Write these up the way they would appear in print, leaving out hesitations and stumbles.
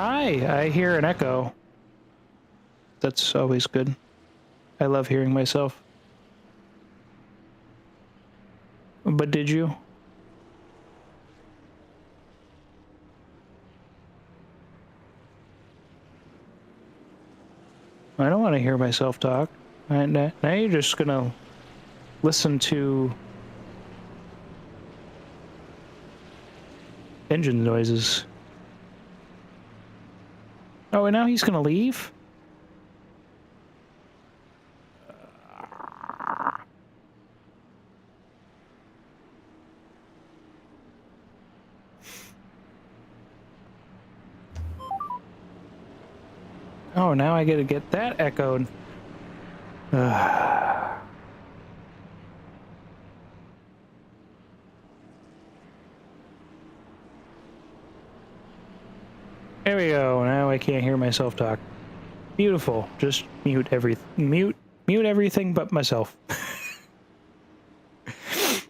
Hi, I hear an echo. That's always good. I love hearing myself. But did you? I don't want to hear myself talk. Now you're just gonna listen to engine noises. Oh, and now he's gonna leave? Oh, now I gotta get that echoed. There we go. Now I can't hear myself talk. Beautiful. Just mute everything but myself. It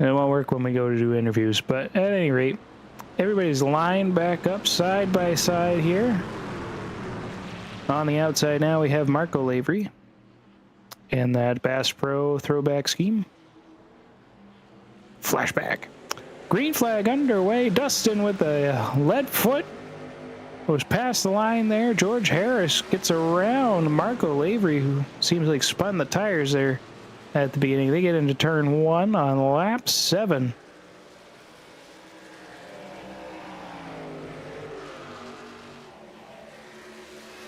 won't work when we go to do interviews, but at any rate, everybody's lined back up side by side here. On the outside now we have Marco Lavery in that Bass Pro throwback scheme. Flashback. Green flag underway. Dustin with the lead foot was past the line there. George Harris gets around Marco Lavery, who seems like spun the tires there at the beginning. They get into turn 1 on lap 7.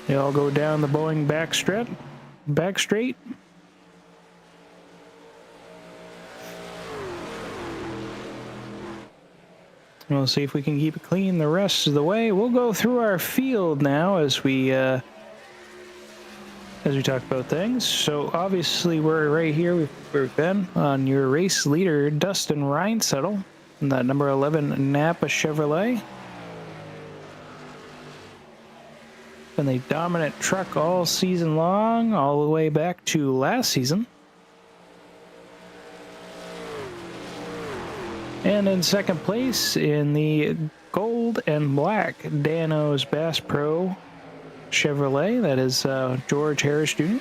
They all go down the Boeing back straight. We'll see if we can keep it clean the rest of the way. We'll go through our field now as we talk about things. So obviously we're right here. We've been on your race leader, Dustin Reinsettle, in that number 11 Napa Chevrolet. Been the dominant truck all season long, all the way back to last season. And in second place in the gold and black Dano's Bass Pro Chevrolet, that is George Harris Jr.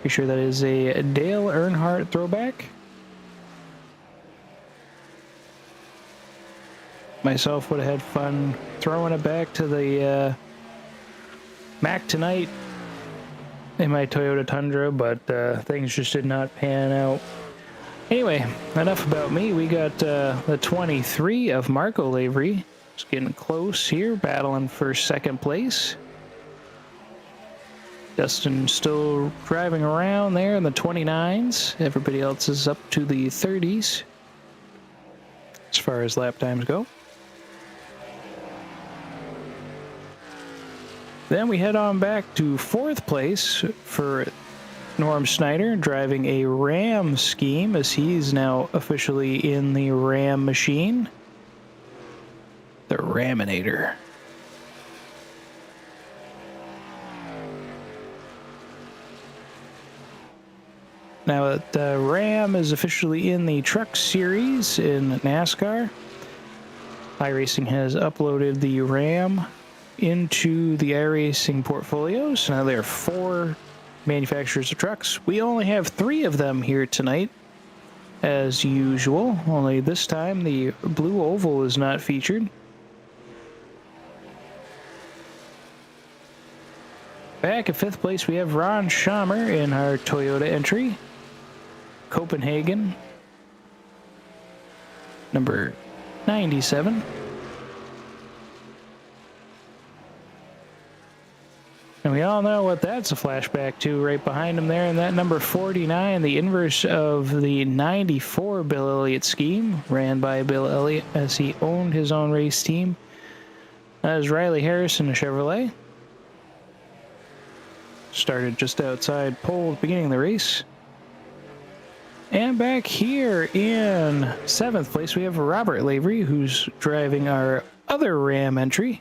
Be sure that is a Dale Earnhardt throwback. Myself would have had fun throwing it back to the Mac tonight in my Toyota Tundra, but things just did not pan out. Anyway, enough about me. We got the 23 of Marco Lavery. It's getting close here, battling for second place. Dustin still driving around there in the 29s. Everybody else is up to the 30s as far as lap times go. Then we head on back to fourth place for Norm Snyder, driving a Ram scheme, as he's now officially in the Ram machine. The Raminator. Now that Ram is officially in the Truck Series in NASCAR, iRacing has uploaded the Ram into the iRacing portfolio. So now there are 4 manufacturers of trucks. We only have 3 of them here tonight, as usual. Only this time the blue oval is not featured. Back at 5th place we have Ron Schamer in our Toyota entry. Copenhagen, number 97. And we all know what that's a flashback to right behind him there. And that number 49, the inverse of the 94 Bill Elliott scheme, ran by Bill Elliott as he owned his own race team. That is Riley Harris in a Chevrolet. Started just outside pole at the beginning of the race. And back here in 7th place, we have Robert Lavery, who's driving our other Ram entry.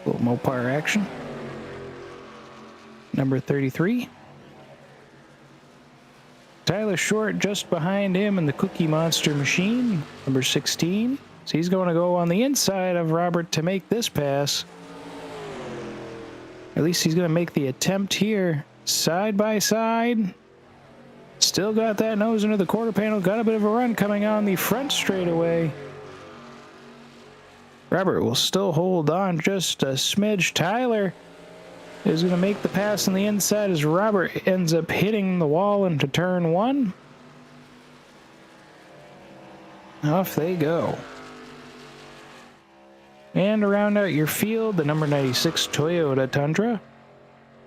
A little Mopar action. Number 33. Tyler Short just behind him in the Cookie Monster machine, number 16. So he's going to go on the inside of Robert to make this pass. At least he's going to make the attempt here. Side by side. Still got that nose into the quarter panel. Got a bit of a run coming on the front straightaway. Robert will still hold on just a smidge. Tyler is going to make the pass on the inside as Robert ends up hitting the wall into turn one. Off they go. And to round out your field, the number 96 Toyota Tundra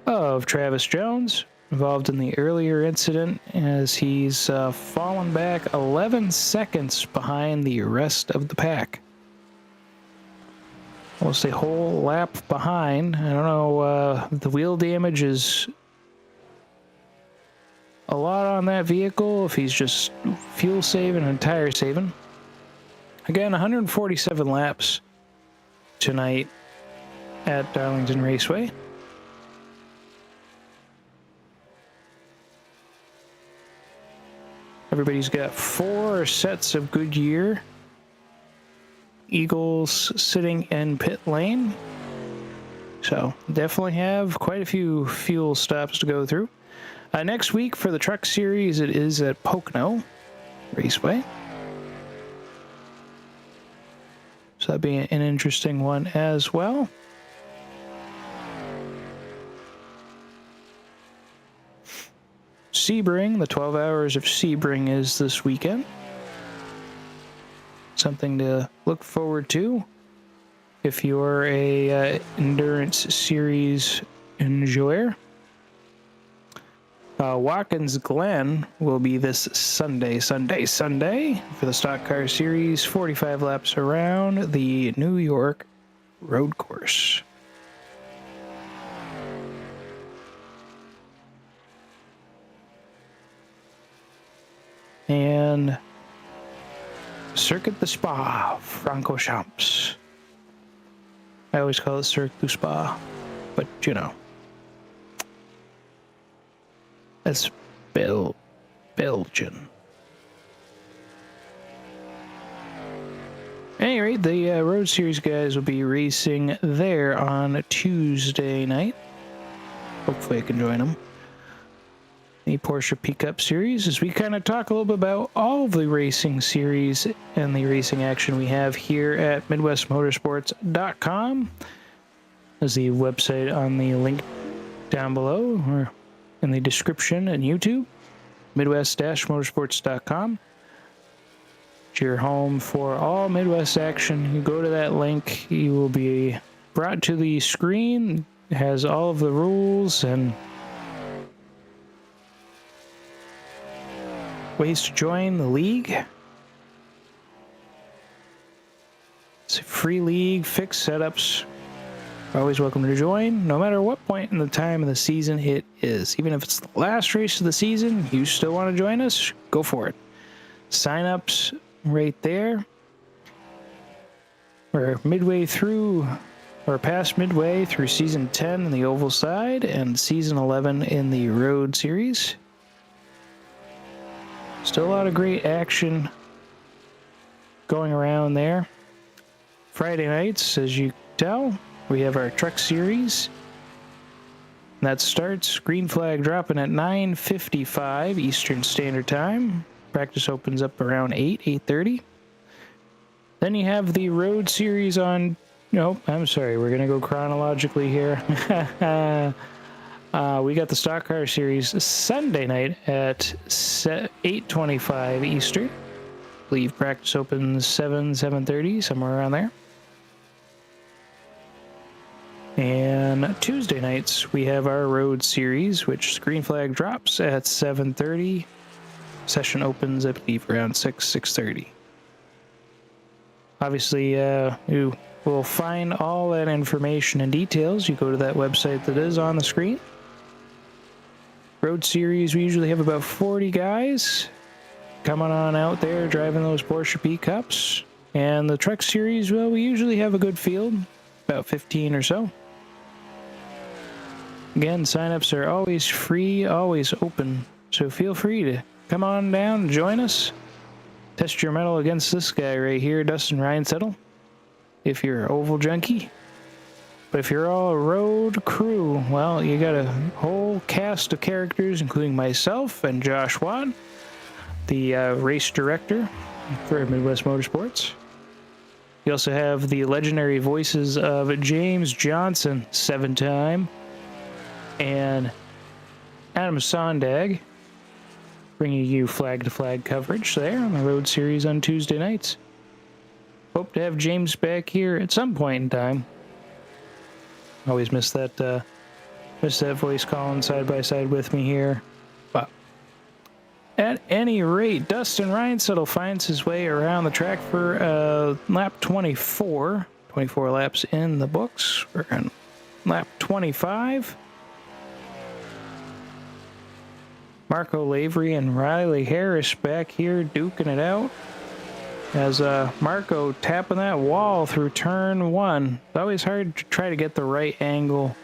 of Travis Jones, involved in the earlier incident as he's fallen back 11 seconds behind the rest of the pack. Almost a whole lap behind. I don't know, the wheel damage is a lot on that vehicle, if he's just fuel saving and tire saving. Again, 147 laps tonight at Darlington Raceway. Everybody's got 4 sets of Goodyear Eagles sitting in pit lane. So definitely have quite a few fuel stops to go through. Next week for the Truck Series, it is at Pocono Raceway. So that'd be an interesting one as well. Sebring, the 12 Hours of Sebring is this weekend. Something to look forward to if you're a Endurance Series enjoyer. Watkins Glen will be this Sunday for the Stock Car Series, 45 laps around the New York road course. And Circuit de Spa, Francorchamps. I always call it Circuit du Spa, but you know. That's Belgian. At any rate, the Road Series guys will be racing there on Tuesday night. Hopefully I can join them. The Porsche Pickup Series, as we kind of talk a little bit about all of the racing series and the racing action we have here at MidwestMotorsports.com. There's the website on the link down below, or in the description and YouTube, Midwest-Motorsports.com. It's your home for all Midwest action. You go to that link, you will be brought to the screen. It has all of the rules and ways to join the league. It's a free league, fixed setups. You're always welcome to join, no matter what point in the time of the season it is. Even if it's the last race of the season, you still want to join us, go for it. Sign-ups right there. We're midway through, or past midway through Season 10 in the Oval Side and Season 11 in the Road Series. Still a lot of great action going around there. Friday nights, as you can tell, we have our Truck Series. That starts, green flag dropping at 9:55 Eastern Standard Time. Practice opens up around 8:30. Then you have the Road Series on... Nope, I'm sorry, we're going to go chronologically here. We got the Stock Car Series Sunday night at 8:25 Eastern. I believe practice opens 7:30, somewhere around there. And Tuesday nights, we have our Road Series, which green flag drops at 7:30. Session opens, I believe, around 6:30. Obviously, you will find all that information and details. You go to that website that is on the screen. Road Series, we usually have about 40 guys coming on out there driving those Porsche Pickups. And the Truck Series, well, we usually have a good field, about 15 or so. Again, signups are always free, always open, so feel free to come on down and join us. Test your mettle against this guy right here, Dustin Reinsettle, if you're an oval junkie. But if you're all a road crew, well, you got a whole cast of characters, including myself and Josh Watt, the race director for Midwest Motorsports. You also have the legendary voices of James Johnson, 7-time, and Adam Sondag, bringing you flag-to-flag coverage there on the Road Series on Tuesday nights. Hope to have James back here at some point in time. Always miss that voice calling side by side with me here. But at any rate, Dustin Reinsettle finds his way around the track for lap 24. 24 laps in the books. We're on lap 25. Marco Lavery and Riley Harris back here duking it out. As Marco tapping that wall through turn 1. It's always hard to try to get the right angle.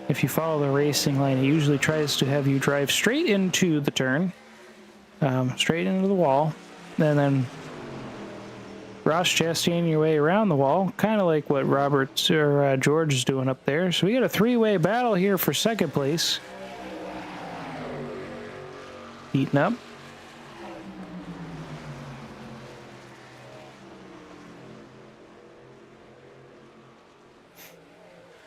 If you follow the racing line, it usually tries to have you drive straight into the turn. Straight into the wall. And then Ross Chastain your way around the wall. Kind of like what George is doing up there. So we got a 3-way battle here for second place. Heating up.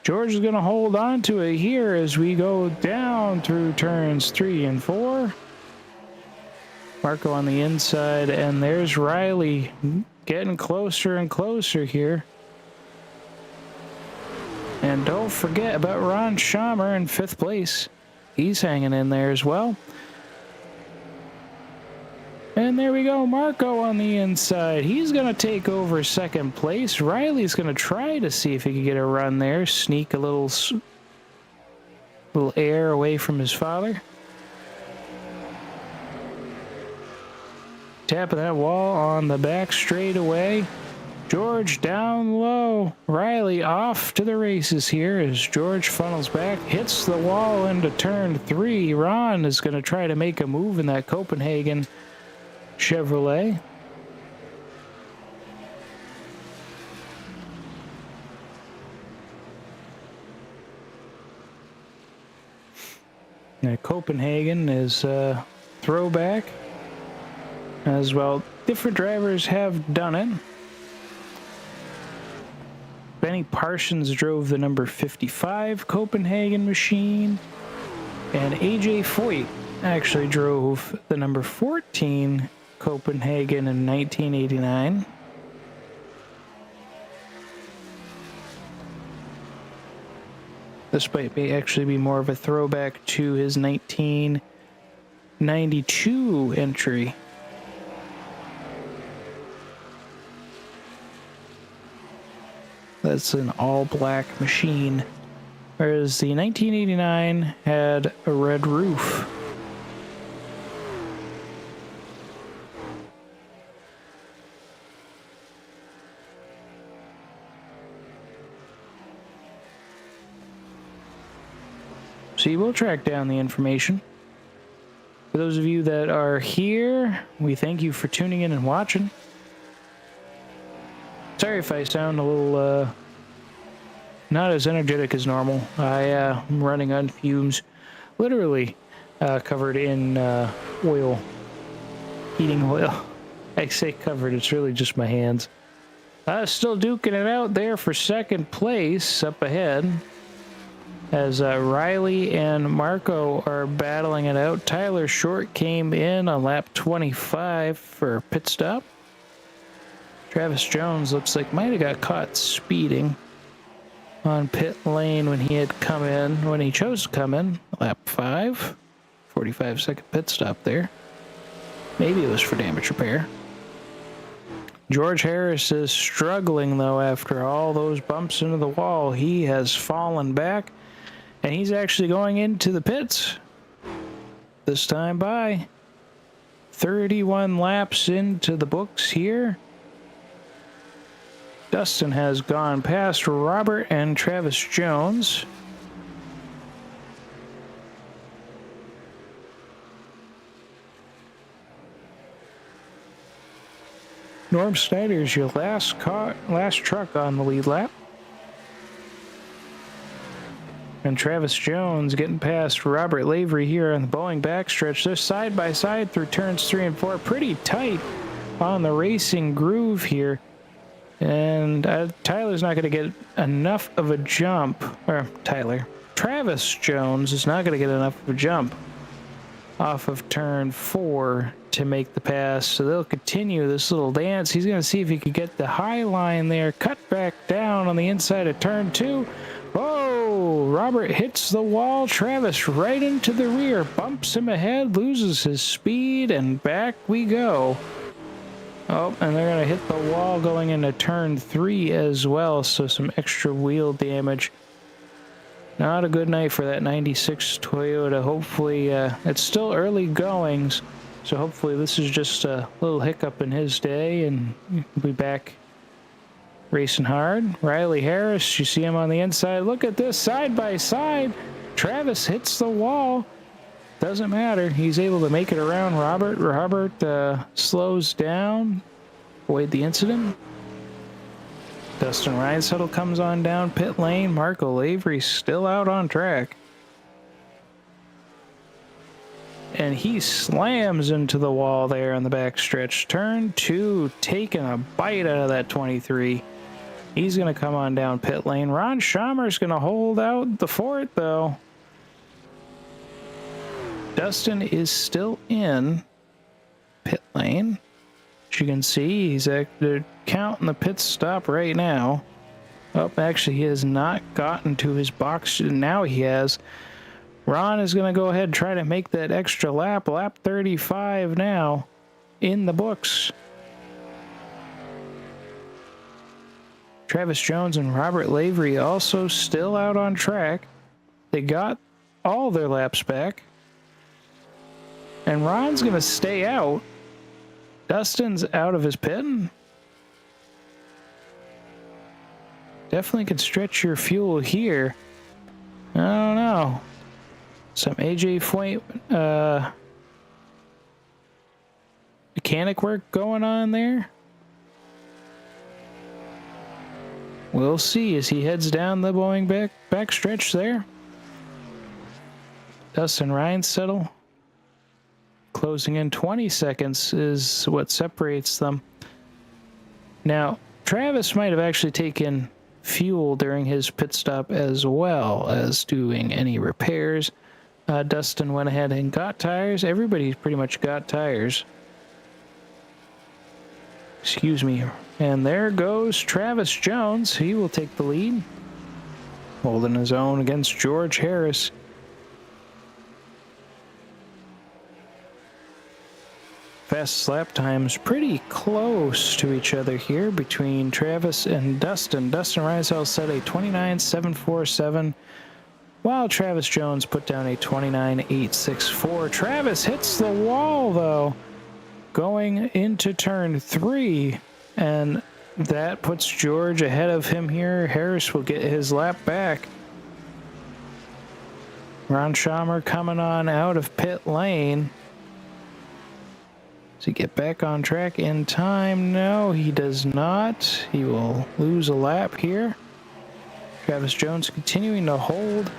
George is going to hold on to it here as we go down through turns 3 and 4. Marco on the inside, and there's Riley getting closer and closer here. And don't forget about Ron Schamer in 5th place. He's hanging in there as well. And there we go, Marco on the inside. He's going to take over 2nd place. Riley's going to try to see if he can get a run there. Sneak a little air away from his father. Tapping that wall on the back straightaway. George down low. Riley off to the races here as George funnels back. Hits the wall into turn 3. Ron is going to try to make a move in that Copenhagen Chevrolet. Now, Copenhagen is throwback as well. Different drivers have done it. Benny Parsons drove the number 55 Copenhagen machine, and AJ Foyt actually drove the number 14 Copenhagen in 1989. This might actually be more of a throwback to his 1992 entry. That's an all-black machine, whereas the 1989 had a red roof. So we'll track down the information. For those of you that are here, we thank you for tuning in and watching. Sorry if I sound a little not as energetic as normal. I'm running on fumes, literally covered in oil, heating oil. I say covered, it's really just my hands. Still duking it out there for 2nd place up ahead, as Riley and Marco are battling it out. Tyler Short came in on lap 25 for a pit stop. Travis Jones looks like might have got caught speeding on pit lane when he chose to come in. Lap 5, 45-second pit stop there. Maybe it was for damage repair. George Harris is struggling, though, after all those bumps into the wall. He has fallen back, and he's actually going into the pits. This time by 31 laps into the books here. Dustin has gone past Robert and Travis Jones. Norm Snyder's your last truck on the lead lap. And Travis Jones getting past Robert Lavery here on the Boeing backstretch. They're side by side through turns 3 and 4. Pretty tight on the racing groove here. And Tyler's not going to get enough of a jump. Or Travis Jones is not going to get enough of a jump off of turn 4 to make the pass. So they'll continue this little dance. He's going to see if he could get the high line there. Cut back down on the inside of turn 2. Oh, Robert hits the wall. Travis right into the rear. Bumps him ahead. Loses his speed. And back we go. Oh, and they're going to hit the wall going into turn 3 as well. So some extra wheel damage. Not a good night for that 96 Toyota. Hopefully, it's still early goings. So hopefully this is just a little hiccup in his day. And he'll be back racing hard. Riley Harris, you see him on the inside. Look at this, side by side. Travis hits the wall. Doesn't matter. He's able to make it around Robert. Robert slows down. Avoid the incident. Dustin Reinsettle comes on down pit lane. Marco Lavery still out on track. And he slams into the wall there on the backstretch. Turn 2, taking a bite out of that 23. He's going to come on down pit lane. Ron Schaumer's going to hold out the fort, though. Dustin is still in pit lane. As you can see, he's actually counting the pit stop right now. Oh, actually, he has not gotten to his box. Now he has. Ron is going to go ahead and try to make that extra lap. Lap 35 now in the books. Travis Jones and Robert Lavery also still out on track. They got all their laps back. And Ron's going to stay out. Dustin's out of his pit. Definitely could stretch your fuel here. I don't know. Some AJ Foyt mechanic work going on there. We'll see as he heads down the Boeing back stretch there. Dustin Reinsettle closing in 20 seconds is what separates them. Now, Travis might have actually taken fuel during his pit stop as well as doing any repairs. Dustin went ahead and got tires. Everybody pretty much got tires. Excuse me. And there goes Travis Jones. He will take the lead. Holding his own against George Harris. Fast lap times pretty close to each other here between Travis and Dustin. Dustin Reinsettle set a 29.747, while Travis Jones put down a 29.864. Travis hits the wall, though, going into turn 3, and that puts George ahead of him here. Harris will get his lap back. Ron Schaumer coming on out of pit lane. Does he get back on track in time? No, he does not. He will lose a lap here. Travis Jones continuing to hold.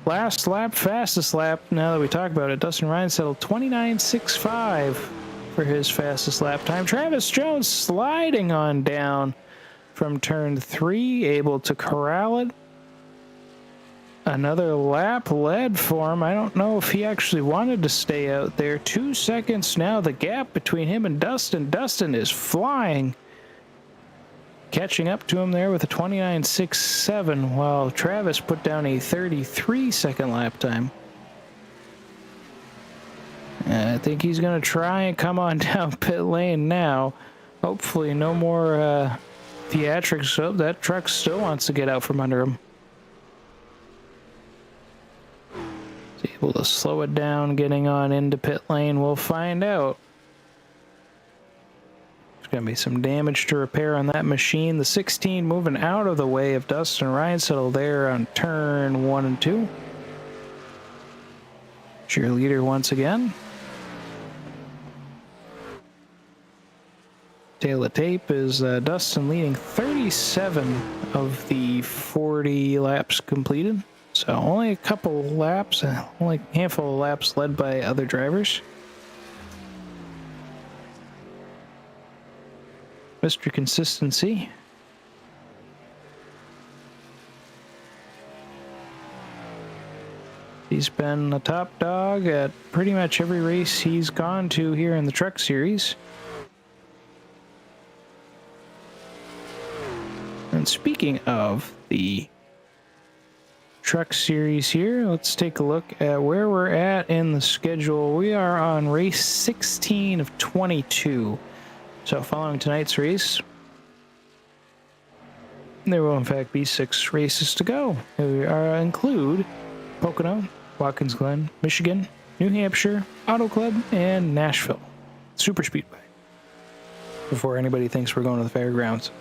Last lap, fastest lap, now that we talk about it, Dustin Reinsettle, 29.65 for his fastest lap time. Travis Jones sliding on down from turn 3, able to corral it. Another lap led for him. I don't know if he actually wanted to stay out there. 2 seconds now, the gap between him and Dustin. Dustin is flying. Catching up to him there with a 29.67, while Travis put down a 33-second lap time. I think he's going to try and come on down pit lane now. Hopefully no more theatrics. Oh, that truck still wants to get out from under him. Is he able to slow it down getting on into pit lane? We'll find out. There's going to be some damage to repair on that machine. The 16 moving out of the way of Dustin Reinsettle there on turn 1 and 2. Cheerleader once again. tail of tape is Dustin leading 37 of the 40 laps completed. So only a couple laps, only a handful of laps led by other drivers. Mr. Consistency. He's been the top dog at pretty much every race he's gone to here in the Truck Series. And speaking of the Truck Series here, let's take a look at where we're at in the schedule. We are on race 16 of 22. So following tonight's race, there will in fact be 6 races to go. They include Pocono, Watkins Glen, Michigan, New Hampshire, Auto Club, and Nashville Super Speedway. Before anybody thinks we're going to the fairgrounds.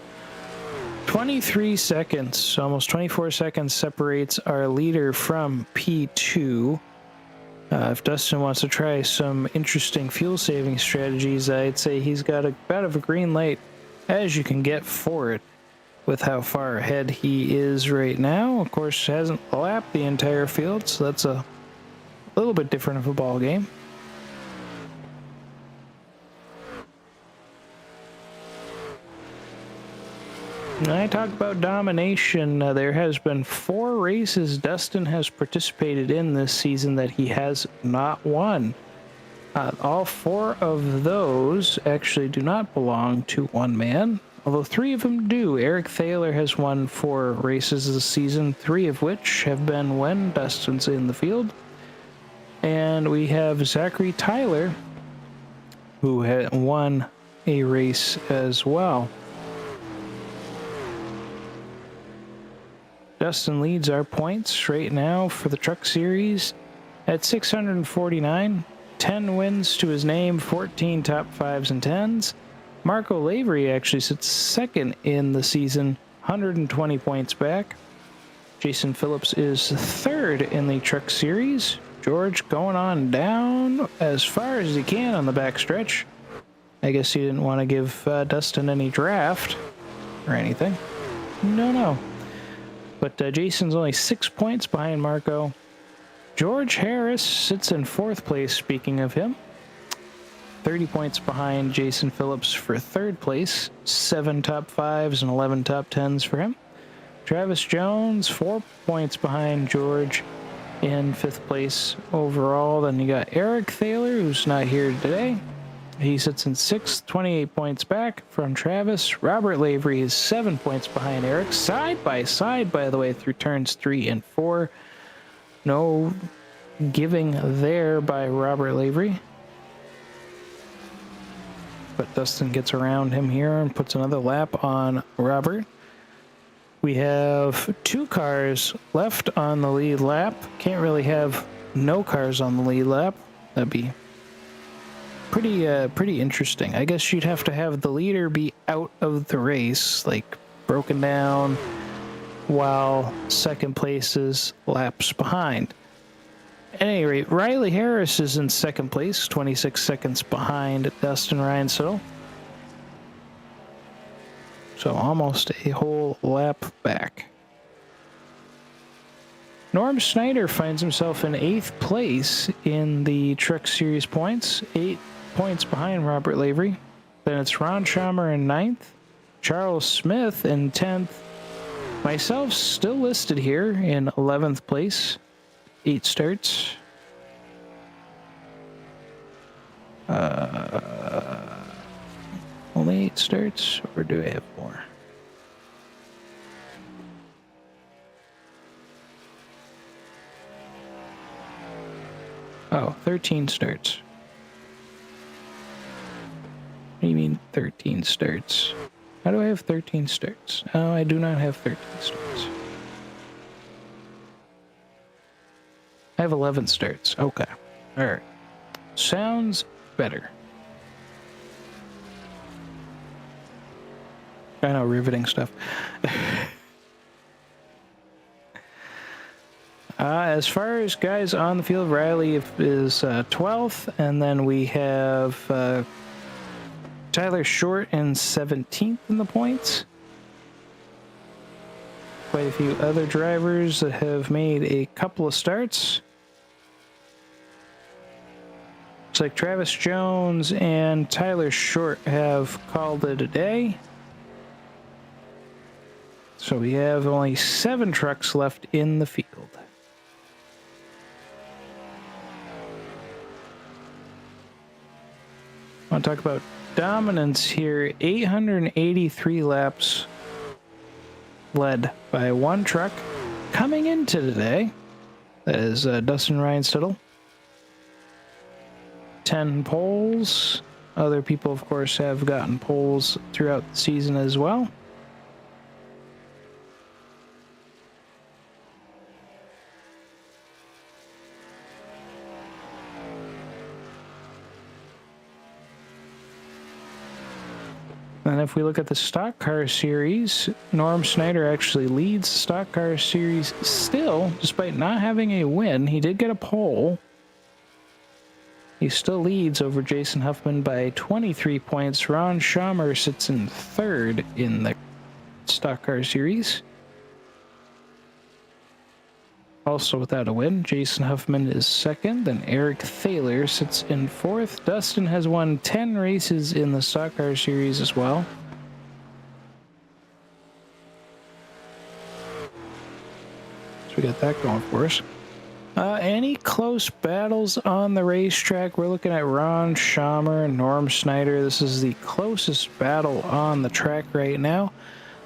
23 seconds, almost 24 seconds separates our leader from P2. If Dustin wants to try some interesting fuel-saving strategies, I'd say he's got about of a green light as you can get for it with how far ahead he is right now. Of course, hasn't lapped the entire field, so that's a little bit different of a ball game. When I talk about domination, there has been 4 races Dustin has participated in this season that he has not won. All 4 of those actually do not belong to one man, although 3 of them do. Eric Thaler has won 4 races this season, 3 of which have been when Dustin's in the field. And we have Zachary Tyler, who had won a race as well. Dustin leads our points right now for the Truck Series at 649, 10 wins to his name, 14 top 5s and 10s. Marco Lavery actually sits second in the season, 120 points back. Jason Phillips is third in the Truck Series. George going on down as far as he can on the backstretch. I guess he didn't want to give Dustin any draft or anything. No. But Jason's only 6 points behind Marco. George Harris sits in 4th place, speaking of him. 30 points behind Jason Phillips for 3rd place. 7 top 5s and 11 top 10s for him. Travis Jones, 4 points behind George in 5th place overall. Then you got Eric Thaler, who's not here today. He sits in 6th, 28 points back from Travis. Robert Lavery is 7 points behind Eric. Side by side, by the way, through turns 3 and 4. No giving there by Robert Lavery. But Dustin gets around him here and puts another lap on Robert. We have 2 cars left on the lead lap. Can't really have no cars on the lead lap. That'd be pretty interesting. I guess you'd have to have the leader be out of the race, like broken down, while second place is laps behind. At any rate, Riley Harris is in 2nd place, 26 seconds behind Dustin Reinsettle. So almost a whole lap back. Norm Snyder finds himself in 8th place in the Truck Series points, 8 points behind Robert Lavery. Then it's Ron Schaumer in 9th, Charles Smith in 10th, myself still listed here in 11th place, 8 starts. Only 8 starts, or do I have more? Oh, 13 starts. What do you mean 13 starts? How do I have 13 starts? Oh, I do not have 13 starts. I have 11 starts. Okay. All right. Sounds better. I know, riveting stuff. As far as guys on the field, Riley is 12th, and then we have Tyler Short in 17th in the points. Quite a few other drivers that have made a couple of starts. Looks like Travis Jones and Tyler Short have called it a day. So we have only 7 trucks left in the field. I want to talk about dominance here. 883 laps led by one truck coming into today. That is Dustin Reinstittle. 10 poles. Other people, of course, have gotten poles throughout the season as well. And if we look at the stock car series, Norm Snyder actually leads the stock car series still, despite not having a win. He did get a pole. He still leads over Jason Huffman by 23 points. Ron Schaumer sits in 3rd in the stock car series. Also without a win, Jason Huffman is 2nd, and Eric Thaler sits in 4th. Dustin has won 10 races in the stock car series as well. So we got that going for us. Any close battles on the racetrack? We're looking at Ron Schaumer and Norm Snyder. This is the closest battle on the track right now.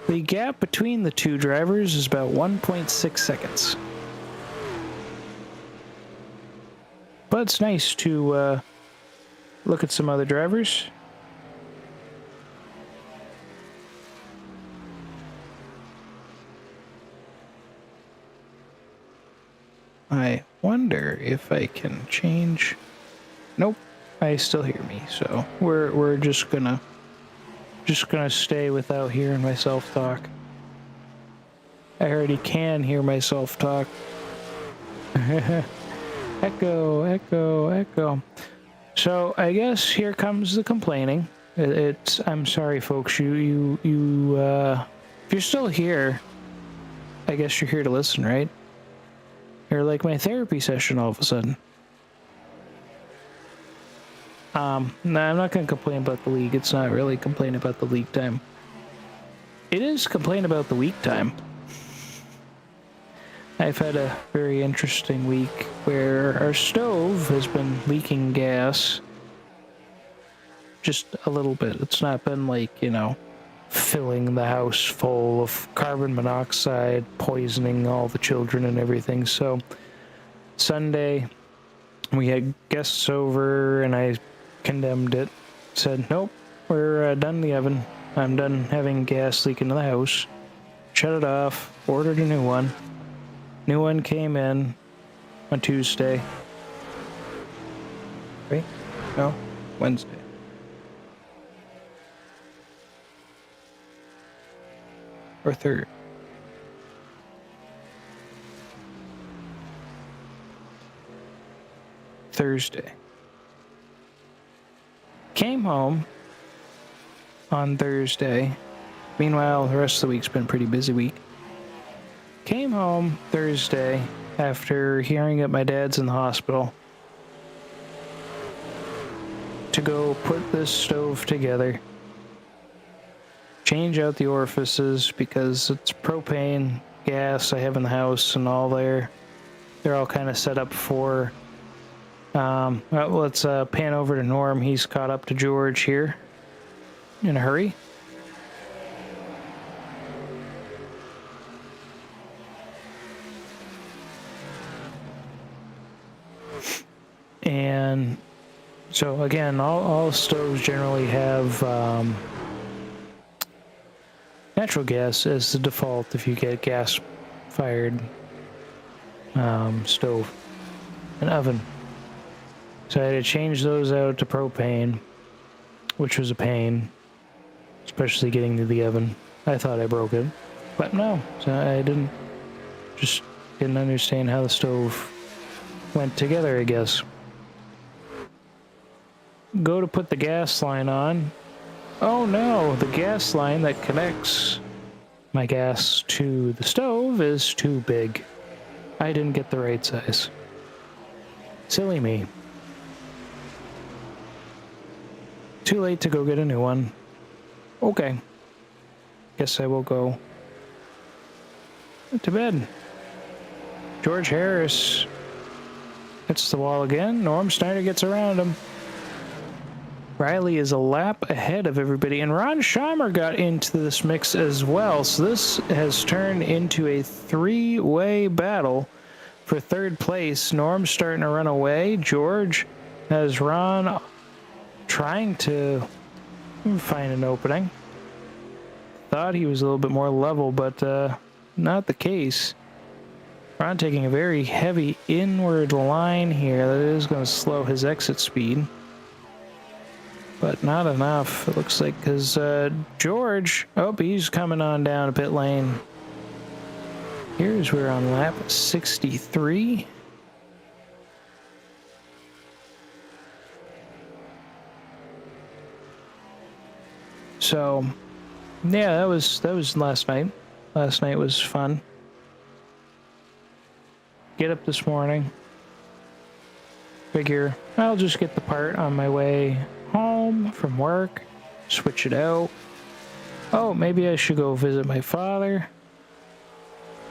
The gap between the two drivers is about 1.6 seconds. But it's nice to look at some other drivers. I wonder if I can change. Nope, I still hear me. So we're just gonna stay without hearing myself talk. I already can hear myself talk. Echo, echo, echo. So I guess here comes the complaining. I'm sorry, folks. If you're still here, I guess you're here to listen, right? You're like my therapy session all of a sudden. No, I'm not going to complain about the league. It's not really complaining about the league time. It is complain about the week time. I've had a very interesting week where our stove has been leaking gas just a little bit. It's not been like, filling the house full of carbon monoxide, poisoning all the children and everything. So Sunday, we had guests over and I condemned it. Said, nope, we're done the oven. I'm done having gas leak into the house. Shut it off, ordered a new one. New one came in on Tuesday. Right? No, Wednesday. Or third. Thursday. Came home on Thursday. Meanwhile, the rest of the week's been a pretty busy week. Came home Thursday after hearing that my dad's in the hospital to go put this stove together, change out the orifices because it's propane gas I have in the house and all there. They're all kind of set up for. Let's pan over to Norm. He's caught up to George here in a hurry. And so again, all stoves generally have natural gas as the default if you get gas-fired stove, an oven. So I had to change those out to propane, which was a pain, especially getting to the oven. I thought I broke it, but no, so I didn't. Just didn't understand how the stove went together, I guess. Go to put the gas line on, Oh no, the gas line that connects my gas to the stove is too big. I didn't get the right size. Silly me. Too late to go get a new one. Okay. Guess I will go to bed. George Harris hits the wall again. Norm Snyder gets around him. Riley is a lap ahead of everybody, and Ron Schaumer got into this mix as well. So this has turned into a three-way battle for third place. Norm's starting to run away. George has Ron trying to find an opening. Thought he was a little bit more level, but not the case. Ron taking a very heavy inward line here. That is going to slow his exit speed. But not enough, it looks like, because George, oh, he's coming on down to pit lane. Here's we're on lap 63. So, yeah, that was last night. Last night was fun. Get up this morning. Figure I'll just get the part on my way home from work, switch it out. Oh, maybe I should go visit my father.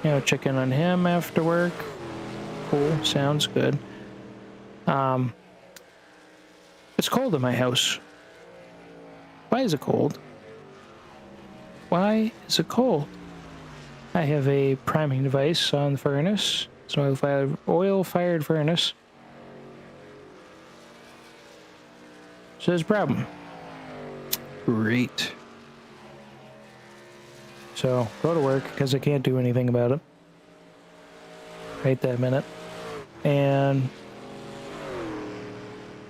You know, check in on him after work. Cool, sounds good. It's cold in my house. Why is it cold? Why is it cold? I have a priming device on the furnace. It's an oil-fired furnace. So there's a problem. Great. So, go to work, because I can't do anything about it. Right that minute. And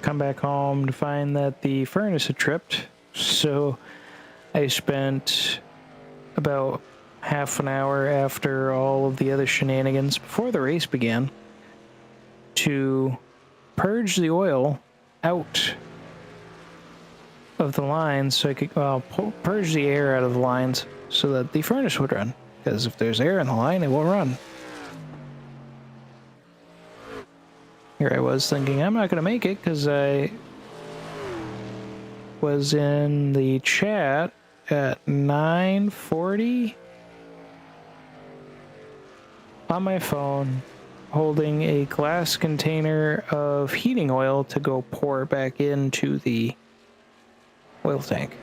come back home to find that the furnace had tripped. So, I spent about half an hour after all of the other shenanigans before the race began to purge the oil out of the lines so I could purge the air out of the lines so that the furnace would run, because if there's air in the line it won't run. Here I was thinking I'm not going to make it because I was in the chat at 9:40 on my phone holding a glass container of heating oil to go pour back into the oil tank.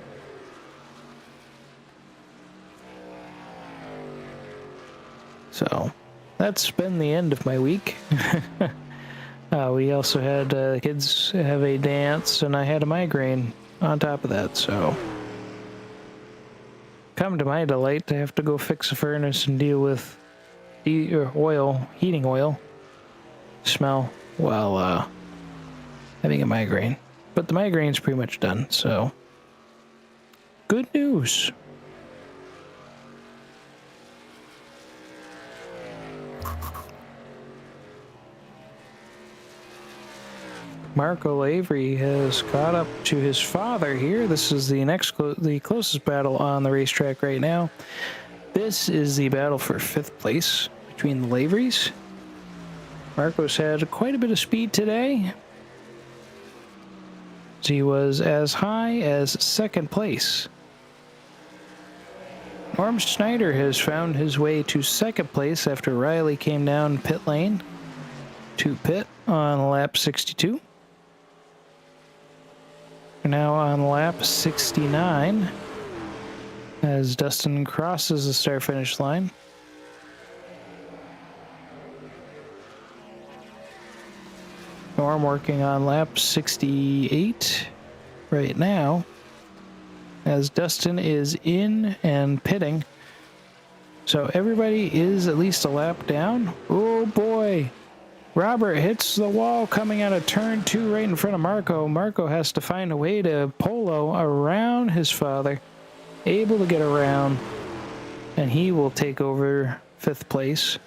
So that's been the end of my week. We also had the kids have a dance, and I had a migraine on top of that. So come to my delight to have to go fix a furnace and deal with heating oil smell while having a migraine. But the migraine's pretty much done, so good news. Marco Avery has caught up to his father here. This is the the closest battle on the racetrack right now. This is the battle for 5th place between the Laverys. Marco's had quite a bit of speed today. He was as high as 2nd place. Norm Snyder has found his way to 2nd place after Riley came down pit lane to pit on lap 62. We're now on lap 69 as Dustin crosses the start-finish line. Norm working on lap 68 right now as Dustin is in and pitting. So everybody is at least a lap down. Oh boy. Robert hits the wall coming out of turn 2 right in front of Marco. Marco has to find a way to polo around his father. Able to get around. And he will take over 5th place.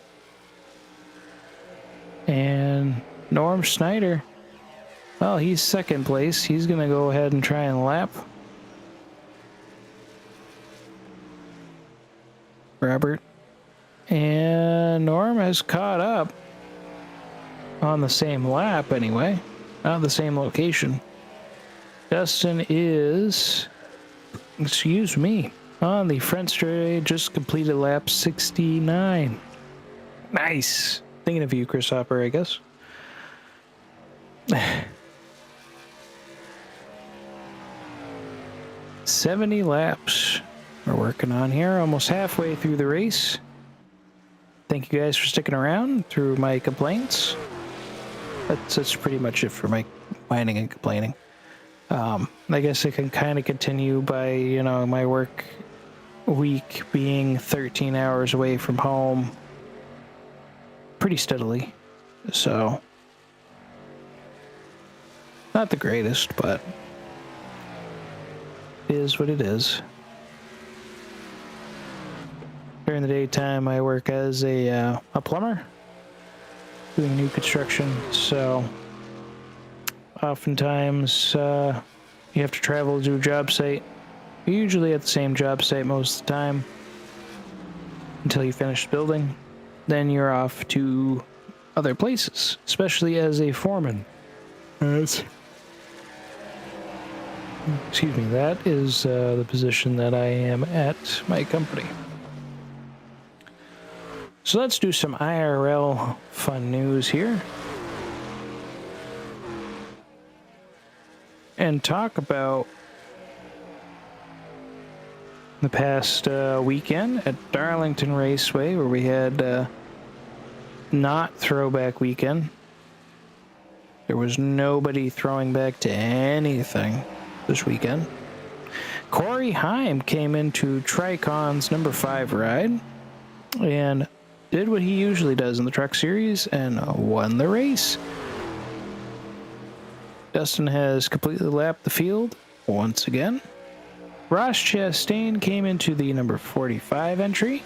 And Norm Snyder, well, he's 2nd place. He's going to go ahead and try and lap Robert. And Norm has caught up on the same lap anyway. Not the same location. Dustin is, excuse me, on the front straight, just completed lap 69. Nice. Thinking of you, Chris Hopper, I guess. 70 laps we're working on here, almost halfway through the race. Thank you guys for sticking around through my complaints. That's pretty much it for my whining and complaining. I guess I can kind of continue by, you know, my work week being 13 hours away from home pretty steadily. So, not the greatest, but it is what it is. During the daytime, I work as a plumber doing new construction, so oftentimes you have to travel to a job site. You're usually at the same job site most of the time until you finish building. Then you're off to other places, especially as a foreman. Excuse me, that is the position that I am at my company. So let's do some IRL fun news here. And talk about the past weekend at Darlington Raceway, where we had not throwback weekend. There was nobody throwing back to anything this weekend. Corey Heim came into Tricon's number 5 ride and did what he usually does in the truck series and won the race. Dustin has completely lapped the field once again. Ross Chastain came into the number 45 entry,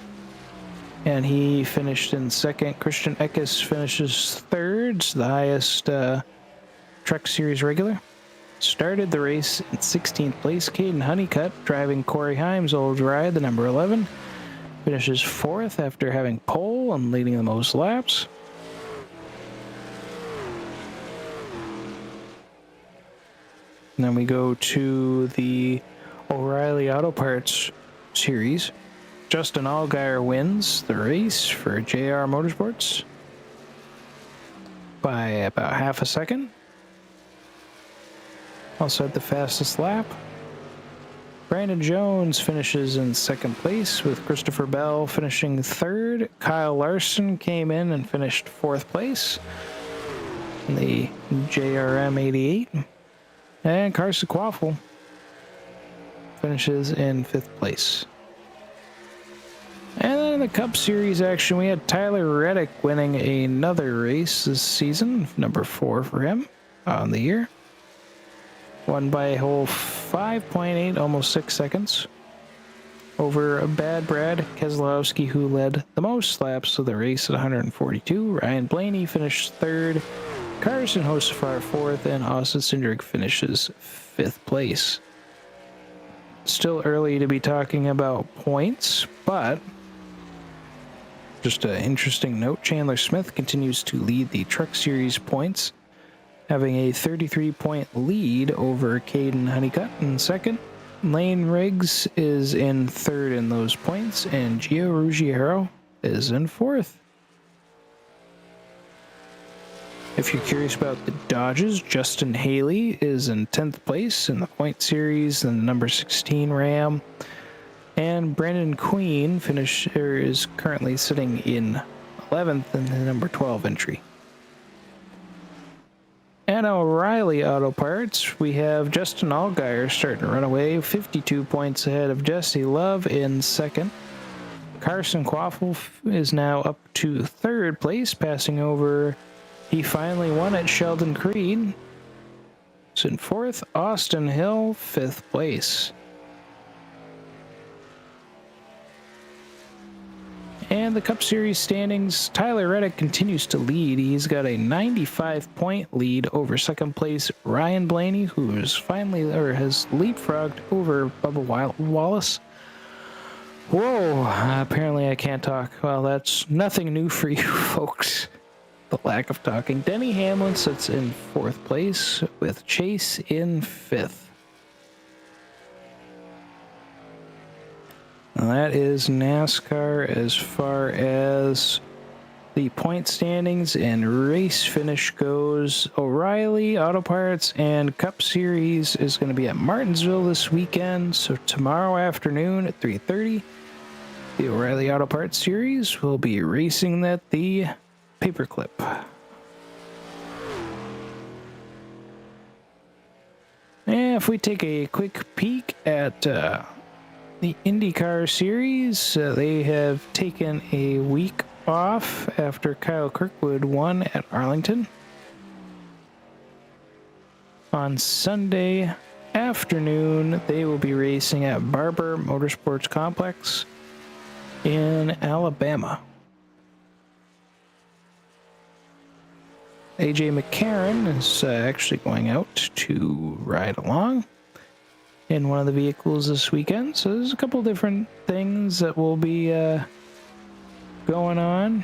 and he finished in second. Christian Eckes finishes third, the highest truck series regular. Started the race in 16th place. Caden Honeycutt, driving Corey Heim's old ride, the number 11, finishes 4th after having pole and leading the most laps. And then we go to the O'Reilly Auto Parts series. Justin Allgaier wins the race for JR Motorsports by about half a second. Also had the fastest lap. Brandon Jones finishes in second place, with Christopher Bell finishing third. Kyle Larson came in and finished 4th place in the JRM 88. And Carson Quaffle finishes in 5th place. And then in the Cup Series action, we had Tyler Reddick winning another race this season, number 4 for him on the year. Won by a whole 5.8, almost 6 seconds, over Bad Brad Keselowski, who led the most laps of the race at 142. Ryan Blaney finished 3rd. Carson Hocevar 4th, and Austin Cindric finishes 5th place. Still early to be talking about points, but just an interesting note, Chandler Smith continues to lead the Truck Series points, having a 33-point lead over Caden Honeycutt in second. Lane Riggs is in 3rd in those points, and Gio Ruggiero is in 4th. If you're curious about the Dodges, Justin Haley is in 10th place in the point series in the number 16 Ram. And Brandon Queen is currently sitting in 11th in the number 12 entry. And O'Reilly Auto Parts, we have Justin Allgaier starting to run away, 52 points ahead of Jesse Love in second. Carson Quaffle is now up to 3rd place, passing over. He finally won at Sheldon Creed. It's in 4th. Austin Hill, 5th place. And the Cup Series standings, Tyler Reddick continues to lead. He's got a 95-point lead over second place Ryan Blaney, who is has leapfrogged over Bubba Wallace Whoa, apparently I can't talk. Well, that's nothing new for you folks. The lack of talking. Denny Hamlin sits in 4th place with Chase in 5th. And that is NASCAR as far as the point standings and race finish goes. O'Reilly Auto Parts and Cup Series is going to be at Martinsville this weekend. So tomorrow afternoon at 3:30, the O'Reilly Auto Parts Series will be racing at the Paperclip. And if we take a quick peek at the IndyCar Series, they have taken a week off after Kyle Kirkwood won at Arlington. On Sunday afternoon, they will be racing at Barber Motorsports Complex in Alabama. AJ McCarron is actually going out to ride along in one of the vehicles this weekend. So there's a couple different things that will be going on.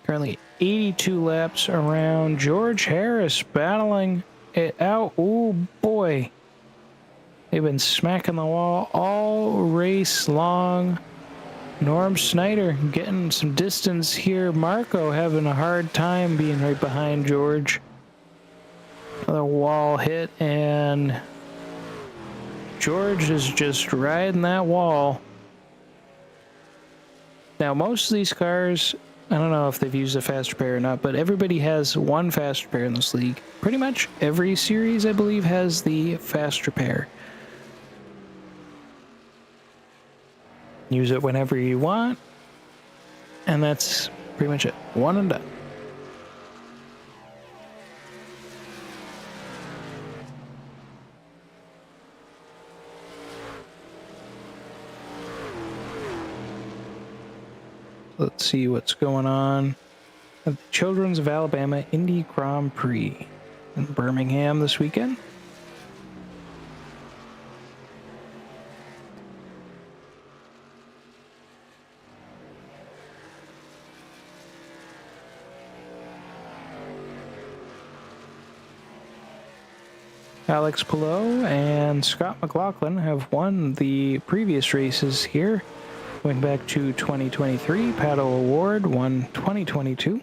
Currently 82 laps around. George Harris battling it out. Oh boy. They've been smacking the wall all race long. Norm Snyder getting some distance here. Marco having a hard time being right behind George. Another wall hit, and George is just riding that wall. Now, most of these cars, I don't know if they've used a fast repair or not, but everybody has one fast repair in this league. Pretty much every series, I believe, has the fast repair. Use it whenever you want, and that's pretty much it. One and done. Let's see what's going on at the Children's of Alabama Indy Grand Prix in Birmingham this weekend. Alex Palou and Scott McLaughlin have won the previous races here. Going back to 2023, Pato Award won 2022.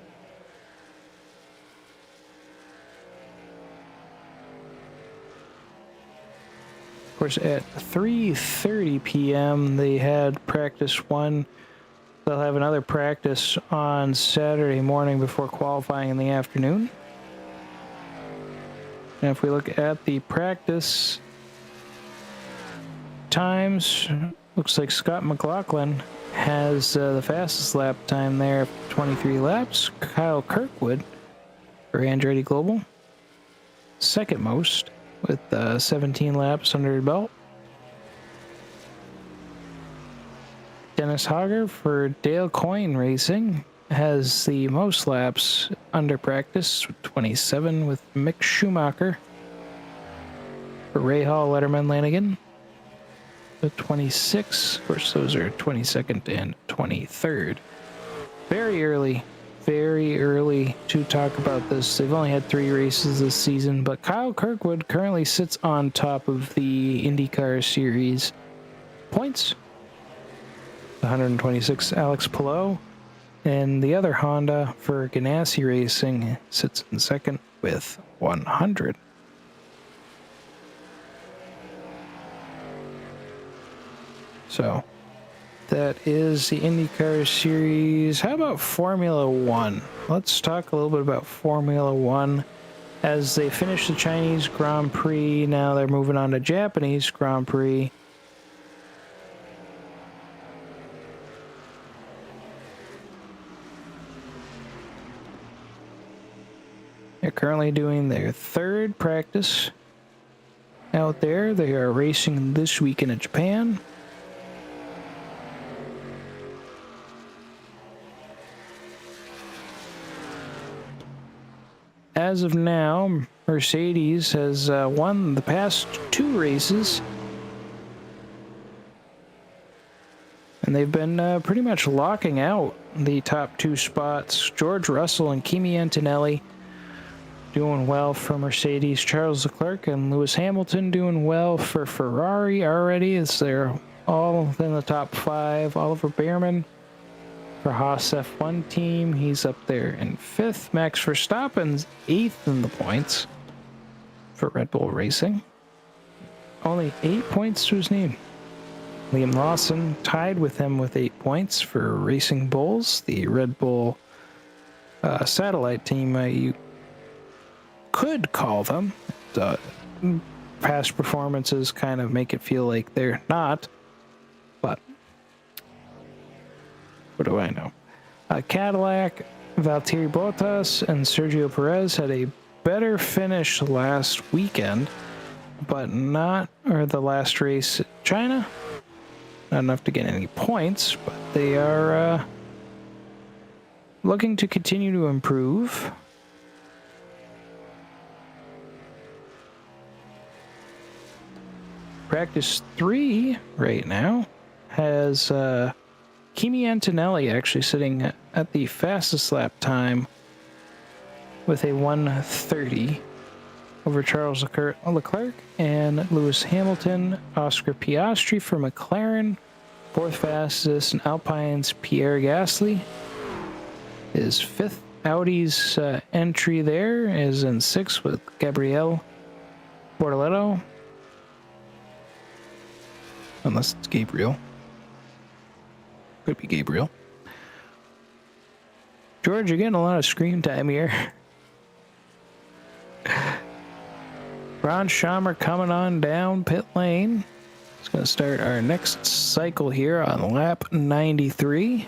Of course, at 3:30 p.m. they had practice 1. They'll have another practice on Saturday morning before qualifying in the afternoon. And if we look at the practice times, looks like Scott McLaughlin has the fastest lap time there, 23 laps. Kyle Kirkwood for Andretti Global, second most with 17 laps under his belt. Dennis Hogger for Dale Coyne Racing has the most laps under practice, 27, with Mick Schumacher for Ray Hall, Letterman, Lanigan, the 26. Of course, those are 22nd and 23rd. Very early to talk about this. They've only had 3 races this season, but Kyle Kirkwood currently sits on top of the IndyCar Series points. 126, Alex Palou. And the other Honda for Ganassi Racing sits in second with 100. So that is the IndyCar Series. How about Formula One? Let's talk a little bit about Formula One. As they finish the Chinese Grand Prix, now they're moving on to Japanese Grand Prix. They're currently doing their 3rd practice out there. They are racing this weekend in Japan. as of now, Mercedes has won the past 2 races. And they've been pretty much locking out the top 2 spots. George Russell and Kimi Antonelli doing well for Mercedes. Charles Leclerc and Lewis Hamilton doing well for Ferrari already, as they're all in the top 5. Oliver Behrman for Haas F1 team, he's up there in 5th. Max Verstappen's 8th in the points for Red Bull Racing. Only 8 points to his name. Liam Lawson tied with him with 8 points for Racing Bulls, the Red Bull satellite team, you could call them. Past performances kind of make it feel like they're not, but what do I know? Cadillac, Valtteri Bottas, and Sergio Perez had a better finish last weekend, but the last race at China. Not enough to get any points, but they are looking to continue to improve. Practice 3 right now has Kimi Antonelli actually sitting at the fastest lap time with a 1:30 over Charles Leclerc and Lewis Hamilton. Oscar Piastri for McLaren, 4th fastest, and Alpine's Pierre Gasly is 5th. Audi's entry there is in 6th with Gabriel Bortoleto. Unless it's Gabriel. Could be Gabriel. George, you're getting a lot of screen time here. Ron Schamer coming on down pit lane. It's going to start our next cycle here on lap 93.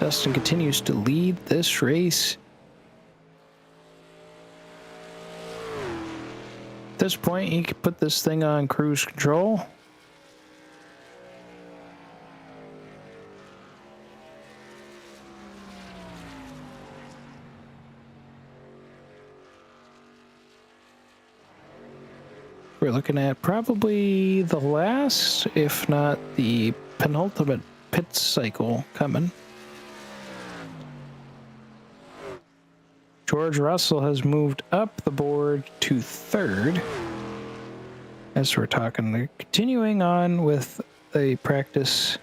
Dustin continues to lead this race. At this point, you can put this thing on cruise control. We're looking at probably the last, if not the penultimate pit cycle coming. George Russell has moved up the board to 3rd. As we're talking, they're continuing on with the practice.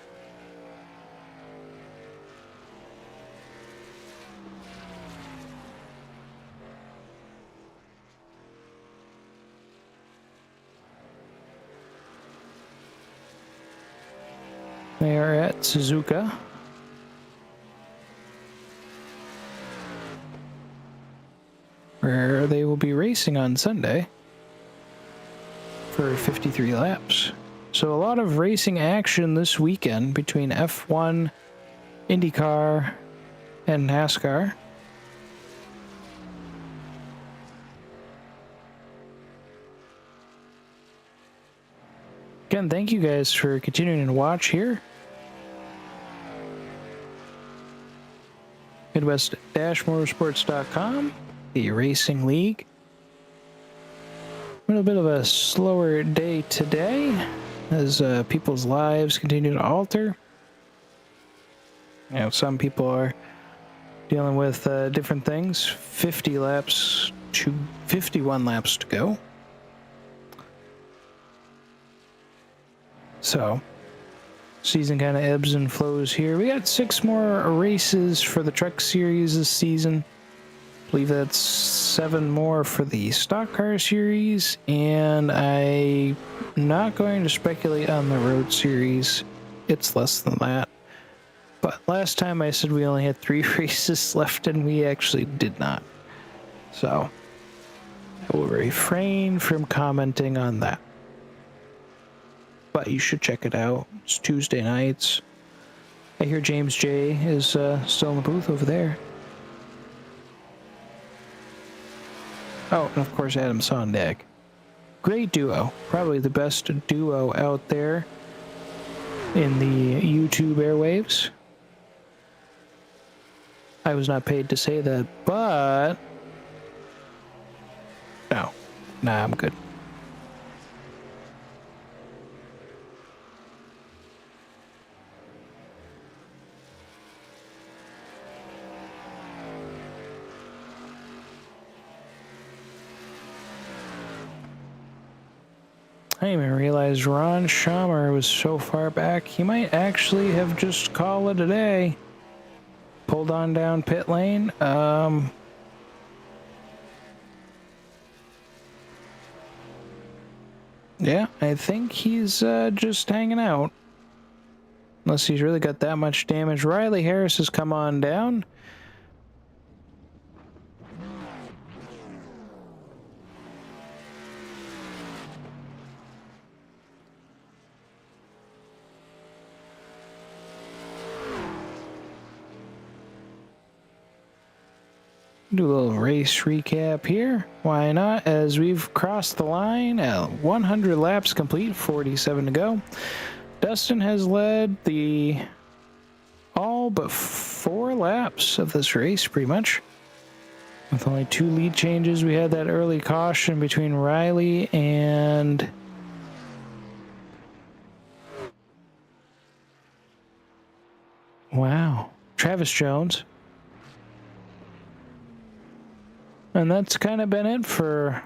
They are at Suzuka. Where they will be racing on Sunday for 53 laps. So a lot of racing action this weekend between F1, IndyCar, and NASCAR. Again, thank you guys for continuing to watch here. Midwest-Motorsports.com, the Racing League. A little bit of a slower day today as people's lives continue to alter. You know, some people are dealing with different things. 51 laps to go. So, season kind of ebbs and flows here. We got 6 more races for the Truck Series this season. I believe that's 7 more for the Stock Car Series, and I'm not going to speculate on the Road Series. It's less than that. But last time I said we only had 3 races left, and we actually did not. So, I will refrain from commenting on that. But you should check it out. It's Tuesday nights. I hear James J is still in the booth over there. Oh, and of course Adam Sondag. Great duo. Probably the best duo out there in the YouTube airwaves. I was not paid to say that, but no. Nah, I'm good. I didn't even realize Ron Schamer was so far back. He might actually have just called it a day. Pulled on down pit lane. Yeah, I think he's just hanging out. Unless he's really got that much damage. Riley Harris has come on down. Do a little race recap here. Why not? As we've crossed the line, 100 laps complete, 47 to go. Dustin has led the all but 4 laps of this race, pretty much. With only 2 lead changes, we had that early caution between Riley and Travis Jones. And that's kind of been it for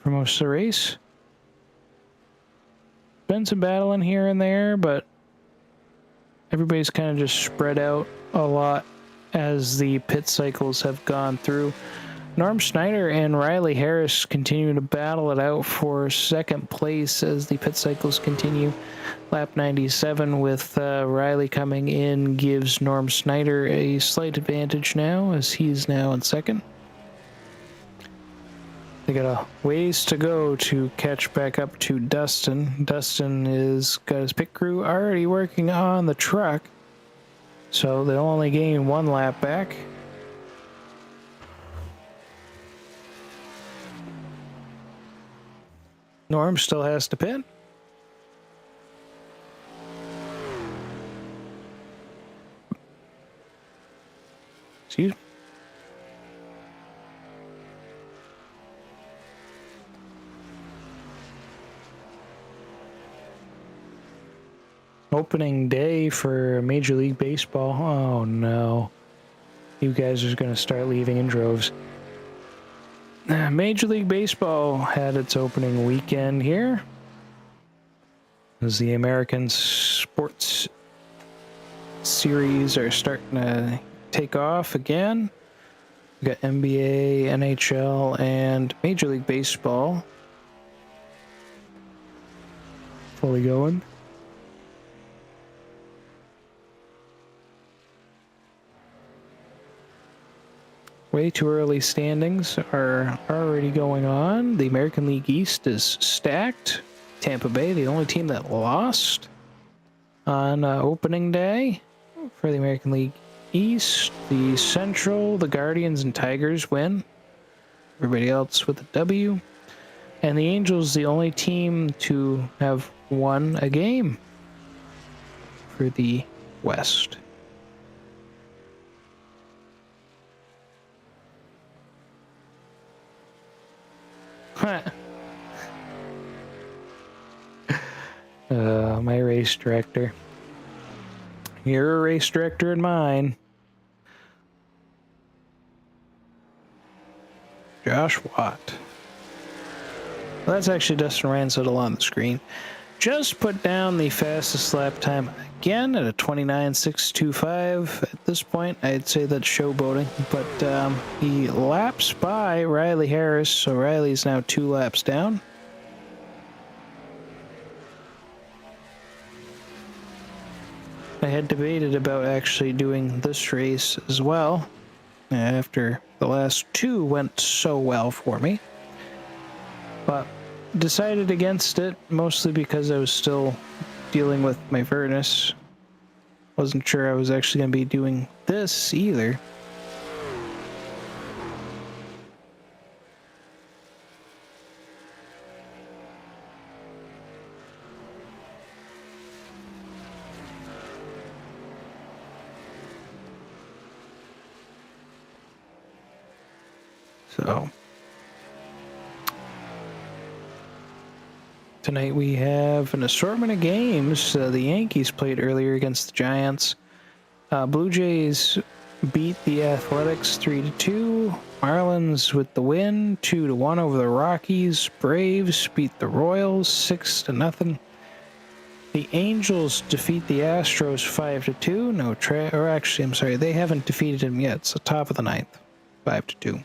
most of the race. Been some battling here and there, but everybody's kind of just spread out a lot as the pit cycles have gone through. Norm Snyder and Riley Harris continue to battle it out for second place as the pit cycles continue. Lap 97 with Riley coming in gives Norm Snyder a slight advantage now as he's now in second. They got a ways to go to catch back up to Dustin. Dustin is got his pit crew already working on the truck, so they'll only gain 1 lap back. Norm still has to pit. Excuse me. Opening day for Major League Baseball. Oh no. You guys are going to start leaving in droves. Major League Baseball had its opening weekend here. As the American sports series are starting to take off again. We got NBA, NHL, and Major League Baseball fully going. Way too early standings are already going on. The American League East is stacked. Tampa Bay, the only team that lost on opening day for the American League East. The Central, the Guardians and Tigers win. Everybody else with a W. And the Angels, the only team to have won a game for the West. My race director. You're a race director in mine. Josh Watt. Well, that's actually Dustin Ransittle on the screen. Just put down the fastest lap time again at a 29.625. At this point, I'd say that's showboating, but he laps by Riley Harris, so Riley's now 2 laps down. I had debated about actually doing this race as well after the last 2 went so well for me, but decided against it mostly because I was still dealing with my furnace. Wasn't sure I was actually going to be doing this either. So tonight we have an assortment of games. The Yankees played earlier against the Giants. Blue Jays beat the Athletics 3-2. Marlins with the win, 2-1 over the Rockies. Braves beat the Royals 6-0. The Angels defeat the Astros 5-2. They haven't defeated them yet. It's the top of the ninth, 5-2.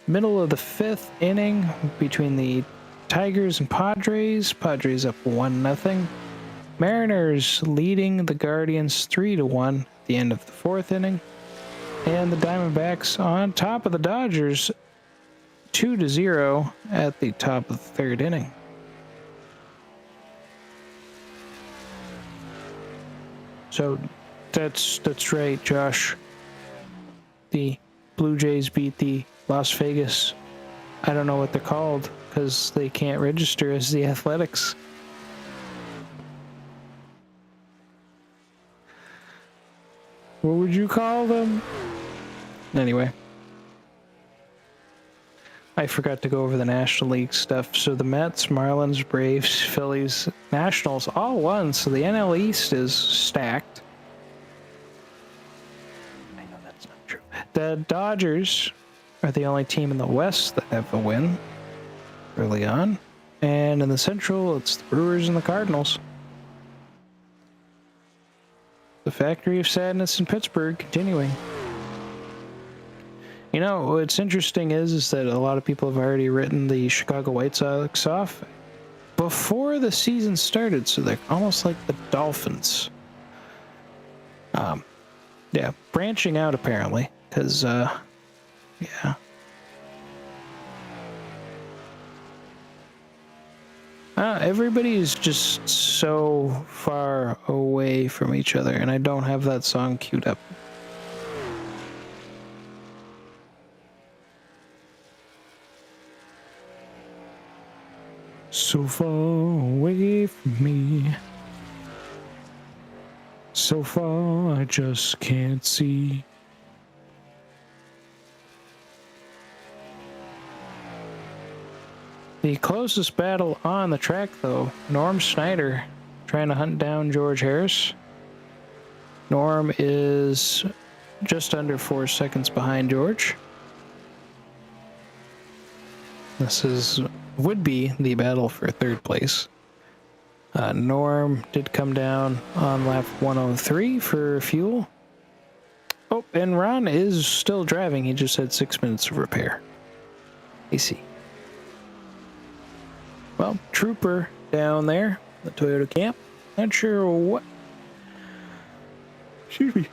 Middle of the fifth inning between the Tigers and Padres. Padres up 1-0. Mariners leading the Guardians 3-1 at the end of the fourth inning. And the Diamondbacks on top of the Dodgers 2-0 at the top of the third inning. So that's right, Josh. The Blue Jays beat the Las Vegas, I don't know what they're called because they can't register as the Athletics. What would you call them? Anyway. I forgot to go over the National League stuff. So the Mets, Marlins, Braves, Phillies, Nationals all won. So the NL East is stacked. I know that's not true. The Dodgers are the only team in the West that have a win early on. And in the Central, it's the Brewers and the Cardinals. The Factory of Sadness in Pittsburgh continuing. You know, what's interesting is that a lot of people have already written the Chicago White Sox off before the season started, so they're almost like the Dolphins. Yeah, branching out apparently, because, yeah. Everybody's just so far away from each other, and I don't have that song queued up. So far away from me, so far I just can't see. The closest battle on the track, though, Norm Snyder trying to hunt down George Harris. Norm is just under 4 seconds behind George. This would be the battle for third place. Norm did come down on lap 103 for fuel. Oh, and Ron is still driving. He just had 6 minutes of repair. I see. Well, Trooper down there, the Toyota camp. Not sure what. Excuse me.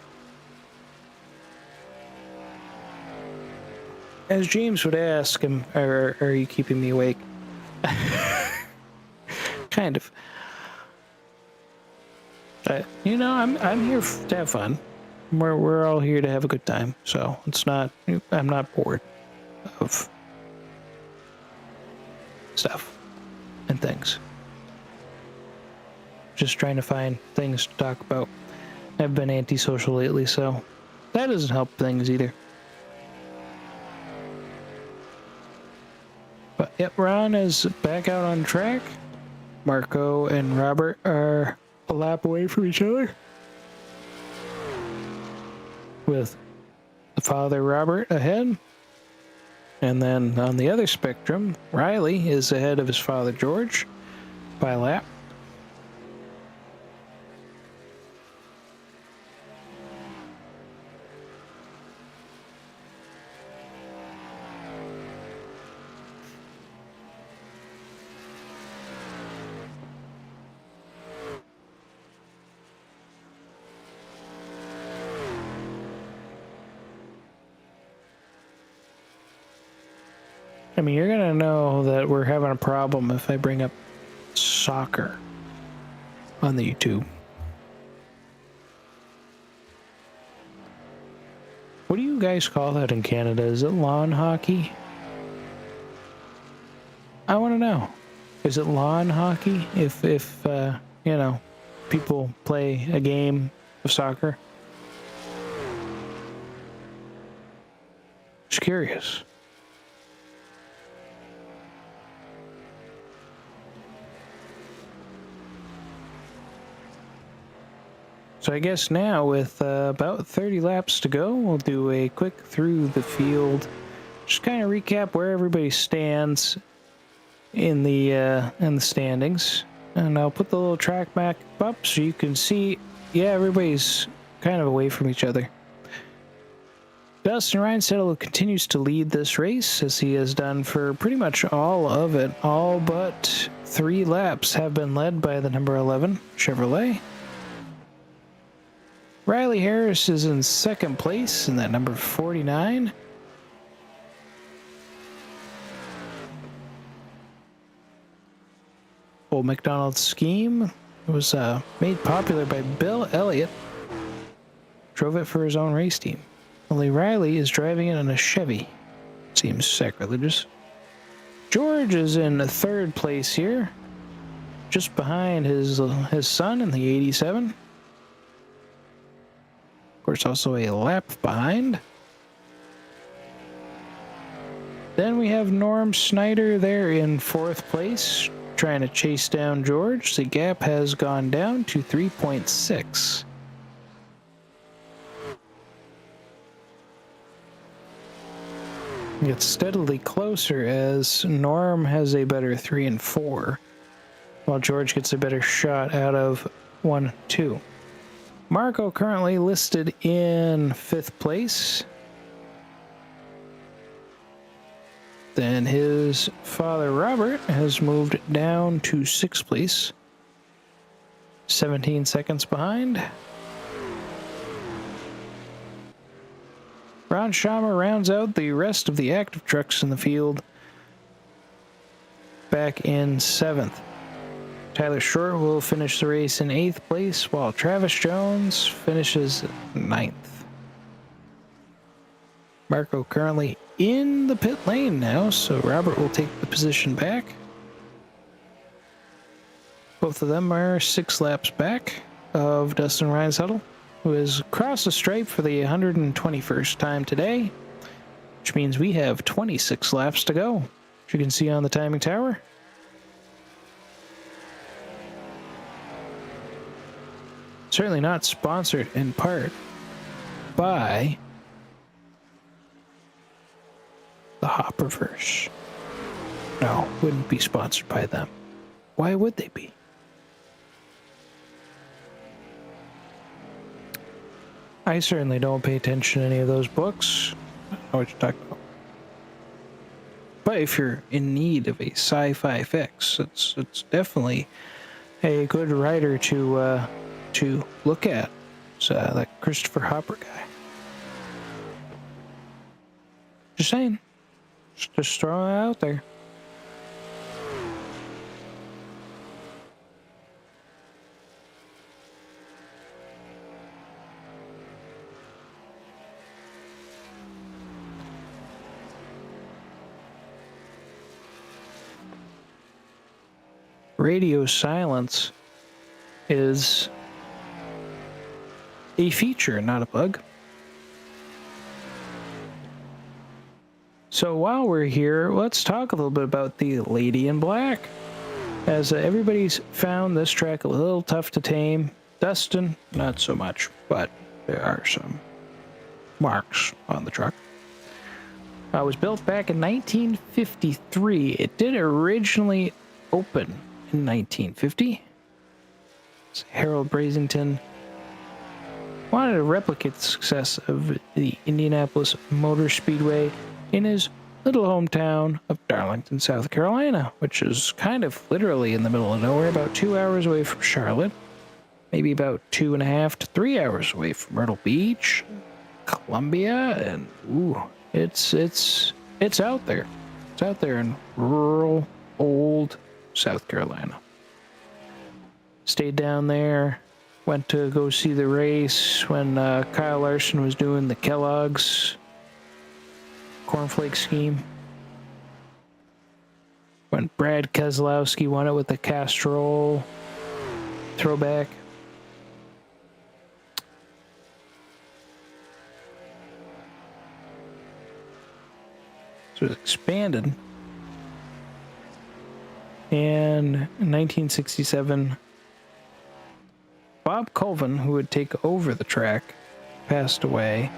As James would ask him, are you keeping me awake? Kind of. You know, I'm here to have fun. We're all here to have a good time, so I'm not bored of stuff and things. Just trying to find things to talk about. I've been antisocial lately, so that doesn't help things either. But yep, Ron is back out on track. Marco and Robert are a lap away from each other, with the father Robert ahead. And then on the other spectrum, Riley is ahead of his father George by a lap. I mean, you're going to know that we're having a problem if I bring up soccer on the YouTube. What do you guys call that in Canada? Is it lawn hockey? I want to know. Is it lawn hockey if you know, people play a game of soccer? Just curious. So I guess now with about 30 laps to go, we'll do a quick through the field. Just kind of recap where everybody stands in the standings. And I'll put the little track map up so you can see, yeah, everybody's kind of away from each other. Dustin Reinsettle continues to lead this race, as he has done for pretty much all of it. All but 3 laps have been led by the number 11 Chevrolet. Riley Harris is in second place in that number 49. Old McDonald's scheme was made popular by Bill Elliott. Drove it for his own race team. Only Riley is driving it in a Chevy. Seems sacrilegious. George is in third place here, just behind his son in the 87. Of course, also a lap behind. Then we have Norm Snyder there in fourth place, trying to chase down George. The gap has gone down to 3.6. It's steadily closer as Norm has a better 3 and 4, while George gets a better shot out of 1, 2. Marco currently listed in 5th place. Then his father Robert has moved down to 6th place, 17 seconds behind. Ron Schamer rounds out the rest of the active trucks in the field, back in 7th. Tyler Short will finish the race in 8th place, while Travis Jones finishes 9th. Marco currently in the pit lane now, so Robert will take the position back. Both of them are 6 laps back of Dustin Reinsettle, who has crossed the stripe for the 121st time today, which means we have 26 laps to go, as you can see on the timing tower. Certainly not sponsored in part by the Hopperverse. No, wouldn't be sponsored by them. Why would they be? I certainly don't pay attention to any of those books. I don't know what you're talking about. But if you're in need of a sci-fi fix, it's definitely a good writer to look at. It's that Christopher Hopper guy. Just saying. Just throwing it out there. Radio silence is a feature, not a bug. So while we're here, let's talk a little bit about the Lady in Black. As everybody's found this track a little tough to tame. Dustin, not so much, but there are some marks on the truck. It was built back in 1953. It did originally open in 1950. Harold Brasington wanted to replicate the success of the Indianapolis Motor Speedway in his little hometown of Darlington, South Carolina, which is kind of literally in the middle of nowhere, about 2 hours away from Charlotte, maybe about 2.5 to 3 hours away from Myrtle Beach, Columbia, and it's out there. It's out there in rural, old South Carolina. Stayed down there, went to go see the race when Kyle Larson was doing the Kellogg's cornflake scheme. When Brad Keselowski won it with the Castrol throwback. So it was expanded. And in 1967, Bob Colvin, who would take over the track, passed away.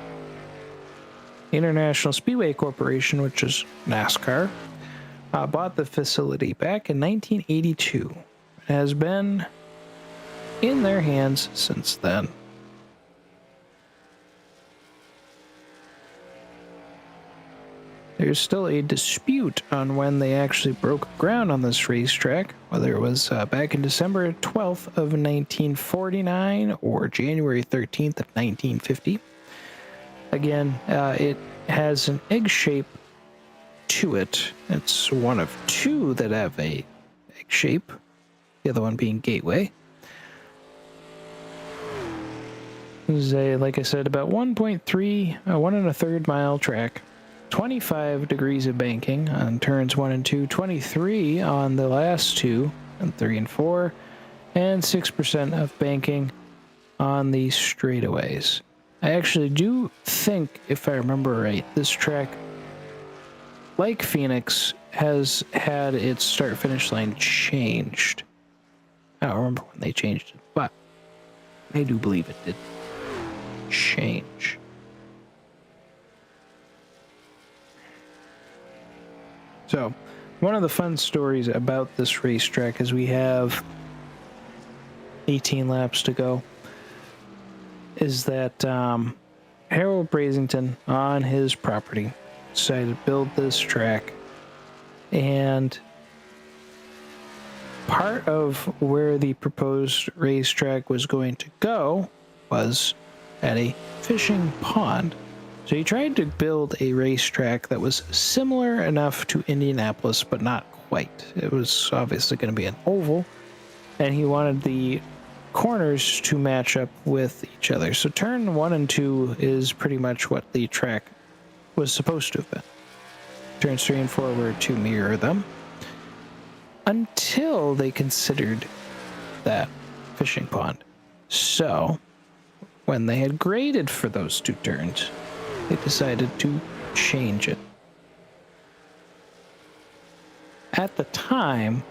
International Speedway Corporation, which is NASCAR, bought the facility back in 1982. It has been in their hands since then. There's still a dispute on when they actually broke ground on this racetrack, whether it was back in December 12th of 1949 or January 13th of 1950. Again, it has an egg shape to it. It's one of two that have a egg shape, the other one being Gateway. This is a, like I said, about 1.3, 1 1/3 mile track. 25 degrees of banking on turns 1 and 2, 23 on the last two, and 3 and 4, and 6% of banking on the straightaways. I actually do think, if I remember right, this track, like Phoenix, has had its start-finish line changed. I don't remember when they changed it, but I do believe it did change. So, one of the fun stories about this racetrack is we have 18 laps to go, is that Harold Brasington, on his property, decided to build this track, and part of where the proposed racetrack was going to go was at a fishing pond. So he tried to build a racetrack that was similar enough to Indianapolis, but not quite. It was obviously going to be an oval, and he wanted the corners to match up with each other. So turn 1 and 2 is pretty much what the track was supposed to have been. Turns 3 and 4 were to mirror them, until they considered that fishing pond. So when they had graded for those two turns, they decided to change it. At the time,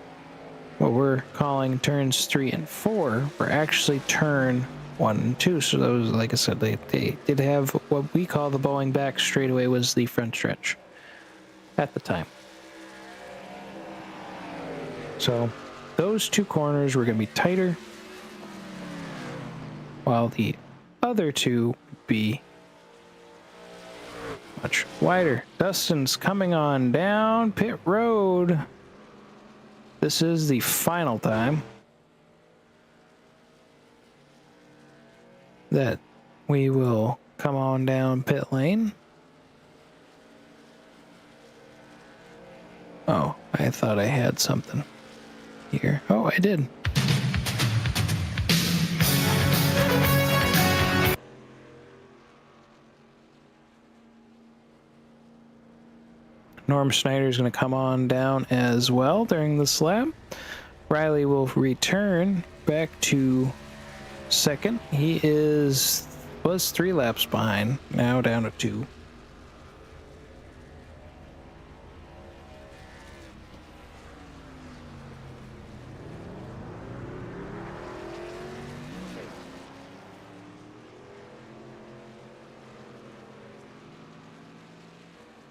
what we're calling turns 3 and 4 were actually turn 1 and 2. So those, like I said, they did have what we call the bowling back straightaway, was the front stretch at the time. So those two corners were going to be tighter, while the other two would be much wider. Dustin's coming on down pit road. This is the final time that we will come on down pit lane. Oh, I thought I had something here. Oh, I did. Norm Snyder is going to come on down as well during this lap. Riley will return back to second. He was 3 laps behind, now down to 2.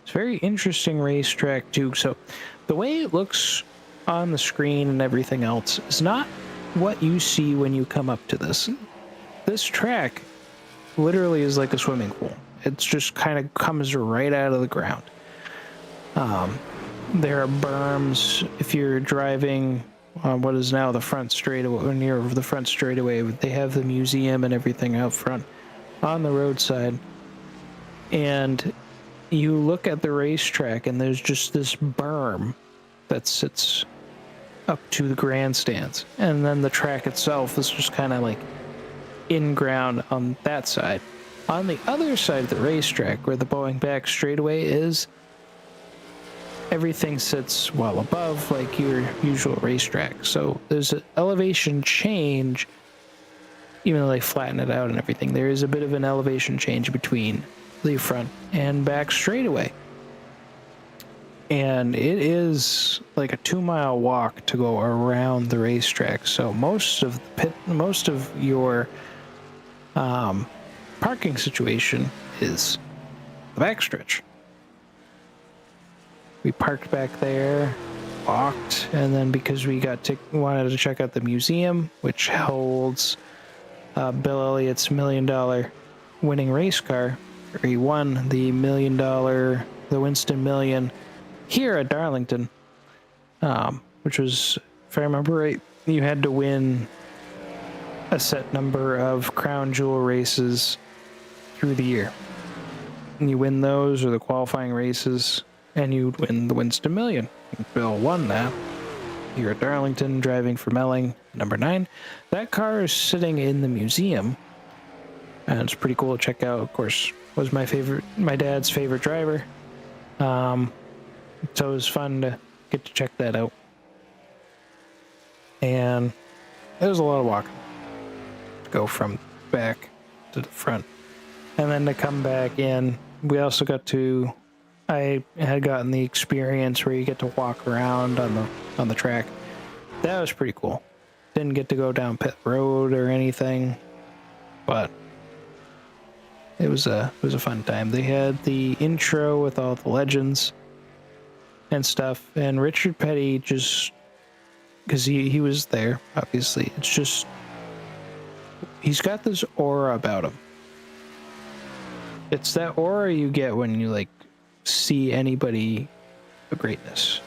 It's a very interesting racetrack too. So the way it looks on the screen and everything else is not what you see when you come up to this. This track literally is like a swimming pool. It just kind of comes right out of the ground. There are berms if you're driving on what is now the front straightaway, near the front straightaway. They have the museum and everything out front on the roadside. And you look at the racetrack and there's just this berm that sits up to the grandstands. And then the track itself is just kind of like in ground on that side. On the other side of the racetrack, where the Boeing back straightaway is, everything sits well above like your usual racetrack. So there's an elevation change, even though they flatten it out and everything. There is a bit of an elevation change between the front and back straightaway. and it is like a 2-mile walk to go around the racetrack. So most of your parking situation is the backstretch. We parked back there, walked, and then because we wanted to check out the museum, which holds Bill Elliott's $1 million winning race car. He won the the Winston Million here at Darlington, which was, if I remember right, you had to win a set number of crown jewel races through the year. And you win those, or the qualifying races, and you'd win the Winston Million. Bill won that here at Darlington, driving for Melling, number 9. That car is sitting in the museum, and it's pretty cool to check out. Of course, was my dad's favorite driver. So it was fun to get to check that out. And it was a lot of walking to go from back to the front. And then to come back in, we also I had gotten the experience where you get to walk around on the track. That was pretty cool. Didn't get to go down pit road or anything, but it was a fun time. They had the intro with all the legends and stuff, and Richard Petty, just because he was there, obviously, it's just he's got this aura about him. It's that aura you get when you like see anybody of greatness.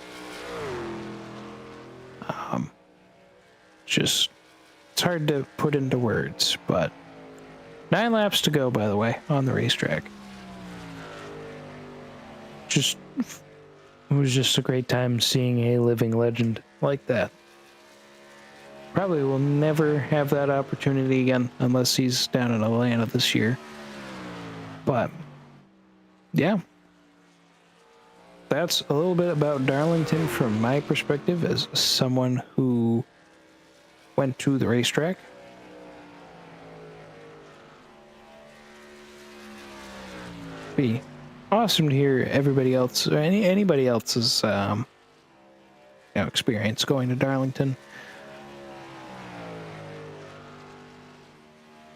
It's hard to put into words, but 9 laps to go, by the way, on the racetrack. It was just a great time seeing a living legend like that. Probably will never have that opportunity again unless he's down in Atlanta this year. But yeah, that's a little bit about Darlington from my perspective as someone who went to the racetrack. Be awesome to hear everybody else, or anybody else's experience going to Darlington.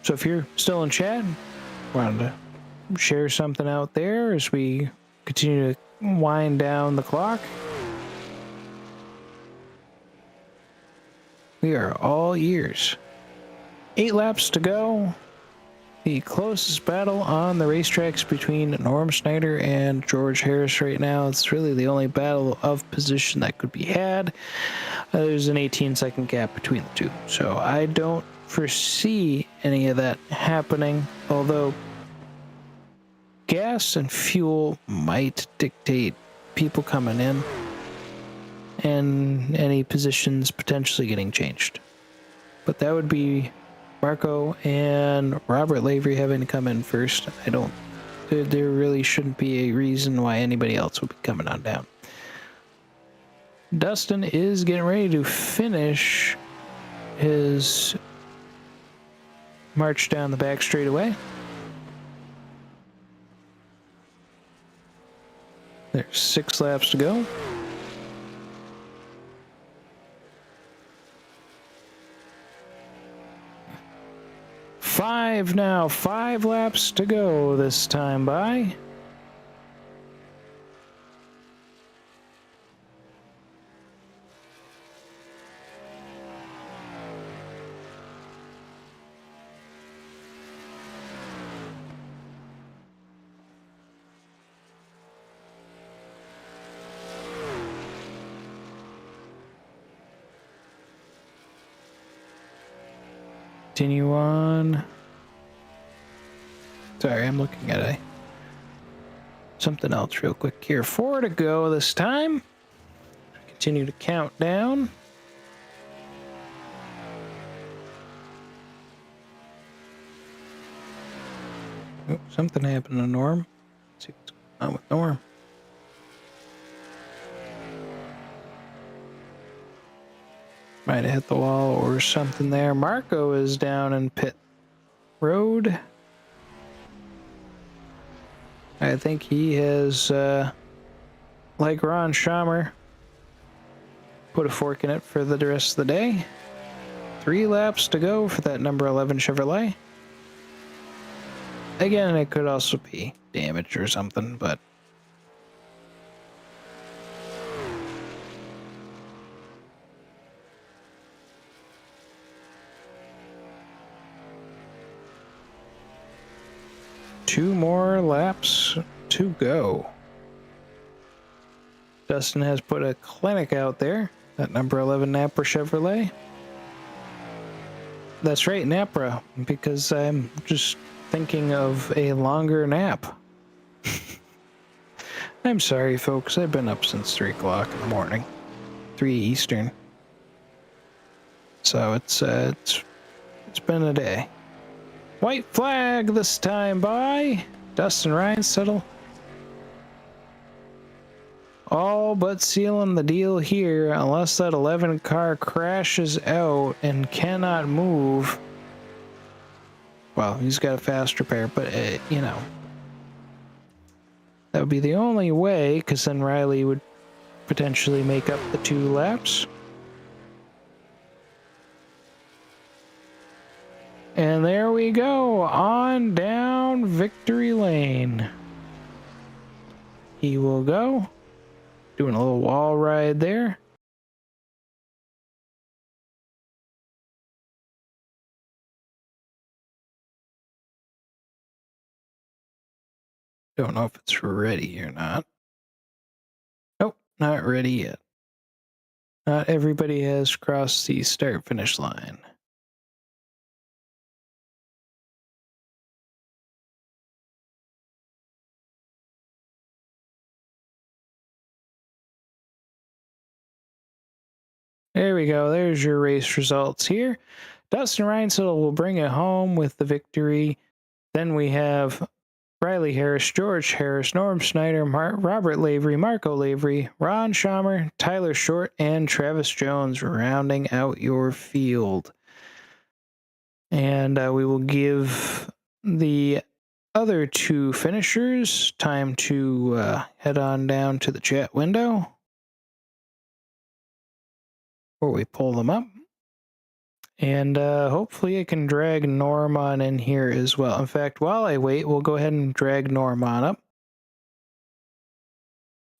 So if you're still in chat, wanted to share something out there as we continue to wind down the clock. We are all ears. 8 laps to go. The closest battle on the racetracks between Norm Snyder and George Harris right now. It's really the only battle of position that could be had. There's an 18-second gap between the two. So I don't foresee any of that happening, although gas and fuel might dictate people coming in and any positions potentially getting changed. But that would be Marco and Robert Lavery having to come in first. There really shouldn't be a reason why anybody else would be coming on down. Dustin is getting ready to finish his march down the back straightaway. There's 6 laps to go. Five laps to go this time by. Continue on. Sorry, I'm looking at something else real quick here. 4 to go this time. Continue to count down. Oh, something happened to Norm. Let's see what's going on with Norm. Might have hit the wall or something there. Marco is down in pit road. I think he has like Ron Schamer, put a fork in it for the rest of the day. 3 laps to go for that number 11 Chevrolet. Again, it could also be damaged or something, but two more laps to go. Dustin has put a clinic out there, that number 11 Napra Chevrolet. That's right, Napra, because I'm just thinking of a longer nap. I'm sorry, folks. I've been up since 3 o'clock in the morning, 3 Eastern. So it's been a day. White flag this time by Dustin Reinsettle. All but sealing the deal here, unless that 11 car crashes out and cannot move. Well, he's got a fast repair, but you know, that would be the only way, because then Riley would potentially make up the 2 laps. And there we go, on down victory lane. He will go, doing a little wall ride there. Don't know if it's ready or not. Nope, not ready yet. Not everybody has crossed the start-finish line. There we go. There's your race results here. Dustin Reinsettle will bring it home with the victory. Then we have Riley Harris, George Harris, Norm Snyder, Robert Lavery, Marco Lavery, Ron Schamer, Tyler Short, and Travis Jones rounding out your field. And we will give the other 2 finishers time to head on down to the chat window, or we pull them up. And hopefully I can drag Norm on in here as well. In fact, while I wait, we'll go ahead and drag Norm on up.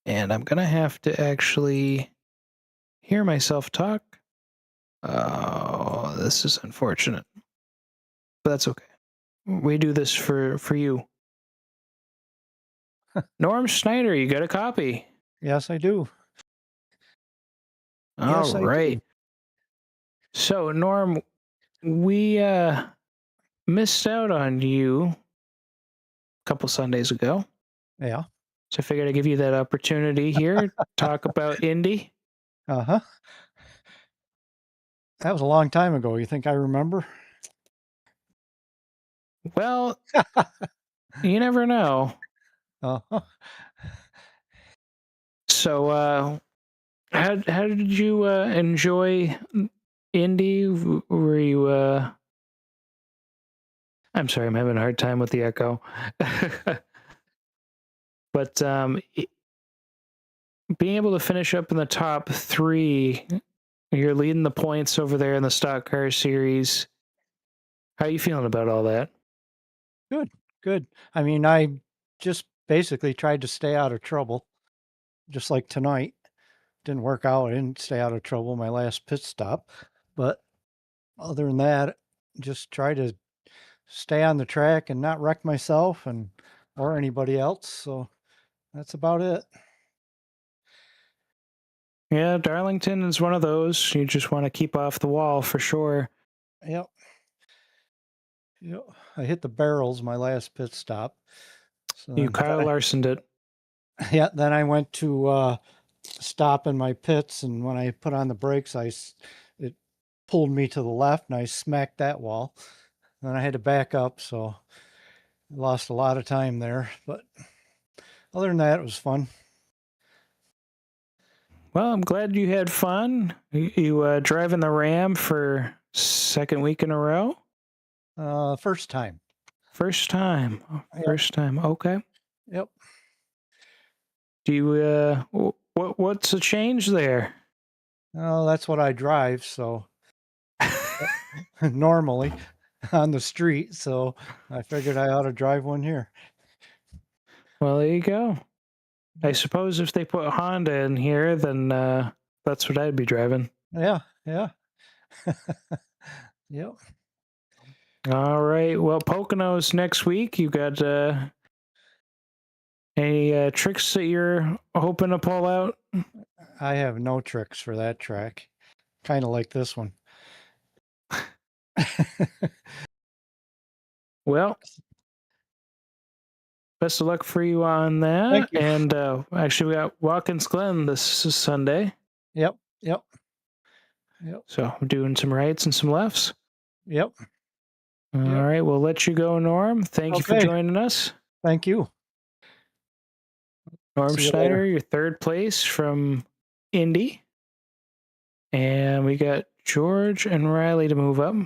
And I'm going to have to actually hear myself talk. Oh, this is unfortunate. But that's okay. We do this for you. Norm Snyder, you got a copy? Yes, I do. All right. So, Norm, we missed out on you a couple Sundays ago. Yeah. So I figured I'd give you that opportunity here, talk about Indy. Uh-huh. That was a long time ago. You think I remember? Well, you never know. Uh-huh. So, how did you enjoy Indy? Were you? I'm sorry, I'm having a hard time with the echo. But being able to finish up in the top 3, you're leading the points over there in the stock car series. How are you feeling about all that? Good. I mean, I just basically tried to stay out of trouble, just like tonight. Didn't work out. I didn't stay out of trouble my last pit stop. But other than that, just try to stay on the track and not wreck myself or anybody else. So that's about it. Yeah, Darlington is one of those. You just want to keep off the wall for sure. Yep. I hit the barrels my last pit stop. So You Kyle Larsoned it. Yeah, then I went to stop in my pits, and when I put on the brakes, it pulled me to the left, and I smacked that wall. Then I had to back up, so I lost a lot of time there. But other than that, it was fun. Well, I'm glad you had fun. You driving the Ram for 2nd week in a row? First time. First time. Yep. First time. Okay. Yep. Do you what's the change there? Oh, that's what I drive, so normally on the street, so I figured I ought to drive one here. Well, there you go. I Yep. suppose if they put Honda in here, then that's what I'd be driving. Yeah, yeah. Yep. All right. Well, Poconos next week. You got any tricks that you're hoping to pull out? I have no tricks for that track. Kinda like this one. Well, best of luck for you on Thank that. you. And actually, we got Watkins Glen this Sunday. Yep, yep, yep, So I'm doing some rights and some lefts. yep, All yep. right. We'll let you go, Norm. Thank you for Okay, joining us. thank you. Norm See you later. Schneider, your third place from Indy. And we got George and Riley to move up.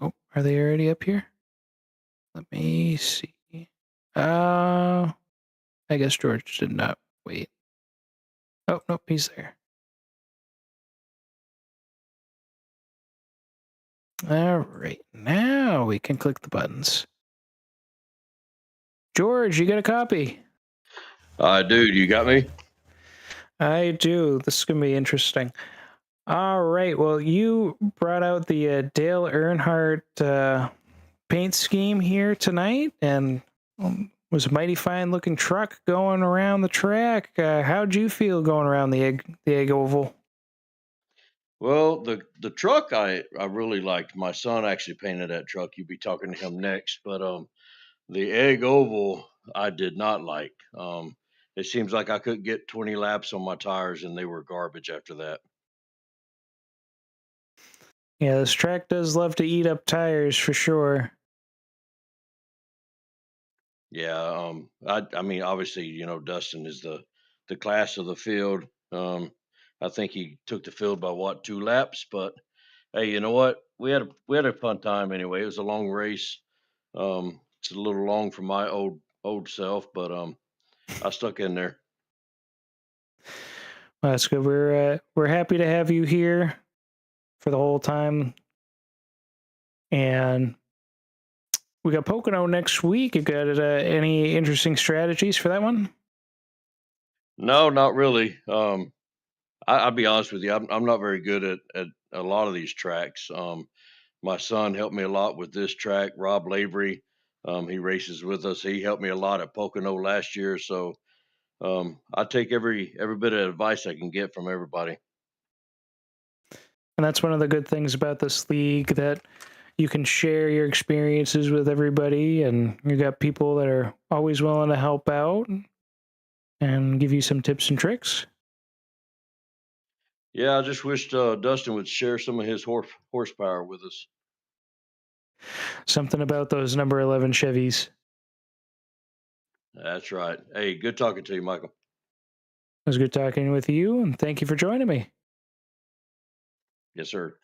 Oh, are they already up here? Let me see. Uh, I guess George did not wait. Oh, nope, he's there. All right, now we can click the buttons. George, you got a copy? Dude, you got me? I do. This is going to be interesting. All right, well, you brought out the Dale Earnhardt paint scheme here tonight, and was a mighty fine looking truck going around the track. How'd you feel going around the egg oval? Well, the truck I really liked. My son actually painted that truck. You'll be talking to him next. But the egg oval I did not like. It seems like I couldn't get 20 laps on my tires and they were garbage after that. Yeah, this track does love to eat up tires for sure. Yeah, I mean obviously, Dustin is the class of the field. I think he took the field by what, 2 laps, but hey, you know what? We had a fun time anyway. It was a long race. It's a little long for my old self, but I stuck in there. Well, that's good. We're happy to have you here for the whole time, and we got Pocono next week. You got any interesting strategies for that one? No, not really. I'll be honest with you. I'm not very good at a lot of these tracks. My son helped me a lot with this track. Rob Lavery, he races with us. He helped me a lot at Pocono last year. So I take every bit of advice I can get from everybody. And that's one of the good things about this league, that you can share your experiences with everybody, and you got people that are always willing to help out and give you some tips and tricks. Yeah, I just wished Dustin would share some of his horsepower with us. Something about those number 11 Chevys. That's right. Hey, good talking to you, Michael. It was good talking with you, and thank you for joining me. Yes, sir.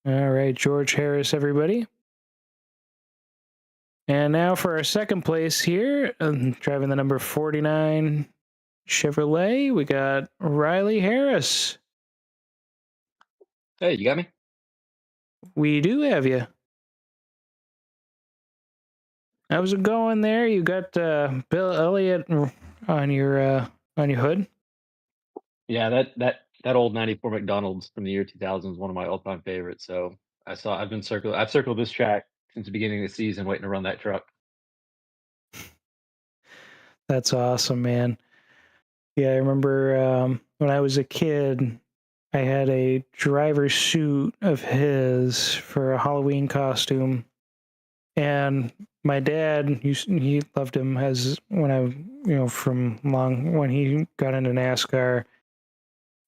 All right, George Harris, everybody. And now for our second place here, driving the number 49 Chevrolet, we got Riley Harris. Hey, you got me? We do have you. How's it going there? You got Bill Elliott on your hood. Yeah, that old '94 McDonald's from the year 2000 is one of my all-time favorites. So I've circled this track since the beginning of the season, waiting to run that truck. That's awesome, man. Yeah, I remember when I was a kid, I had a driver's suit of his for a Halloween costume, and my dad he loved him as when I from long when he got into NASCAR,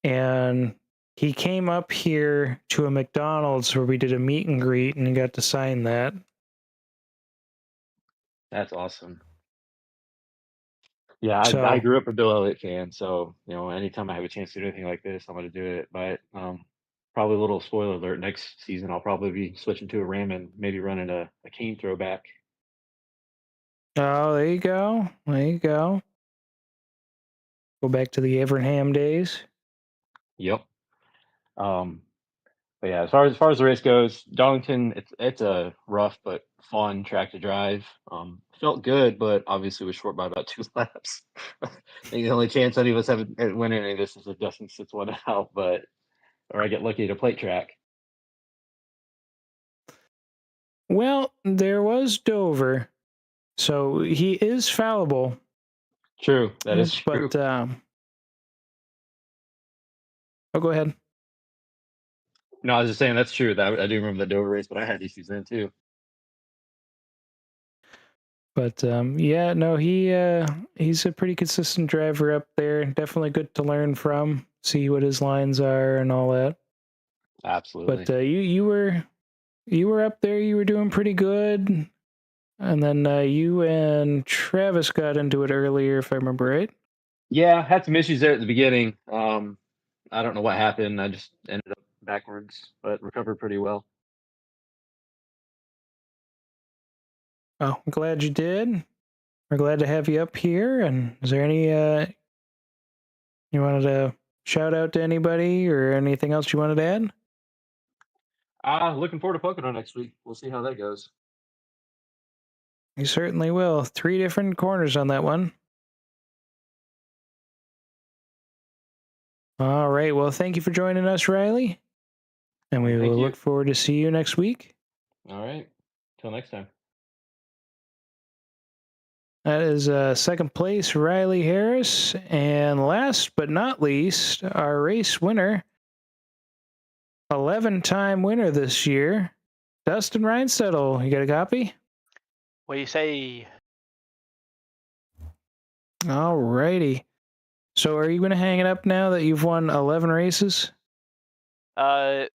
and he came up here to a McDonald's where we did a meet and greet, and he got to sign that. That's awesome. Yeah, I So grew up a Bill Elliott fan, so anytime I have a chance to do anything like this, I'm gonna do it. But probably a little spoiler alert. Next season, I'll probably be switching to a Ram and maybe running a cane throwback. Oh, there you go. There you go. Go back to the Evernham days. Yep. But yeah, as far as the race goes, Darlington, it's a rough but fun track to drive. Felt good, but obviously was short by about 2 laps. I think the only chance any of us have at winning any of this is if Dustin sits one out, or I get lucky at a plate track. Well, there was Dover, so he is fallible. True, that is true. But oh, go ahead. No, I was just saying that's true. That I do remember the Dover race, but I had issues then too. But yeah, no, he's a pretty consistent driver up there. Definitely good to learn from, see what his lines are and all that. Absolutely. But you were up there. You were doing pretty good, and then you and Travis got into it earlier, if I remember right. Yeah, had some issues there at the beginning. I don't know what happened. I just ended up backwards, but recovered pretty well. Oh, I'm glad you did. We're glad to have you up here. And is there any you wanted to shout out to anybody or anything else you wanted to add? Looking forward to Pocono next week. We'll see how that goes. You certainly will. 3 different corners on that one. All right. Well, thank you for joining us, Riley. And we will look forward to see you next week. All right. Till next time. That is second place, Riley Harris. And last but not least, our race winner, 11-time winner this year, Dustin Reinsettle. You got a copy? What do you say? All righty. So are you going to hang it up now that you've won 11 races? No,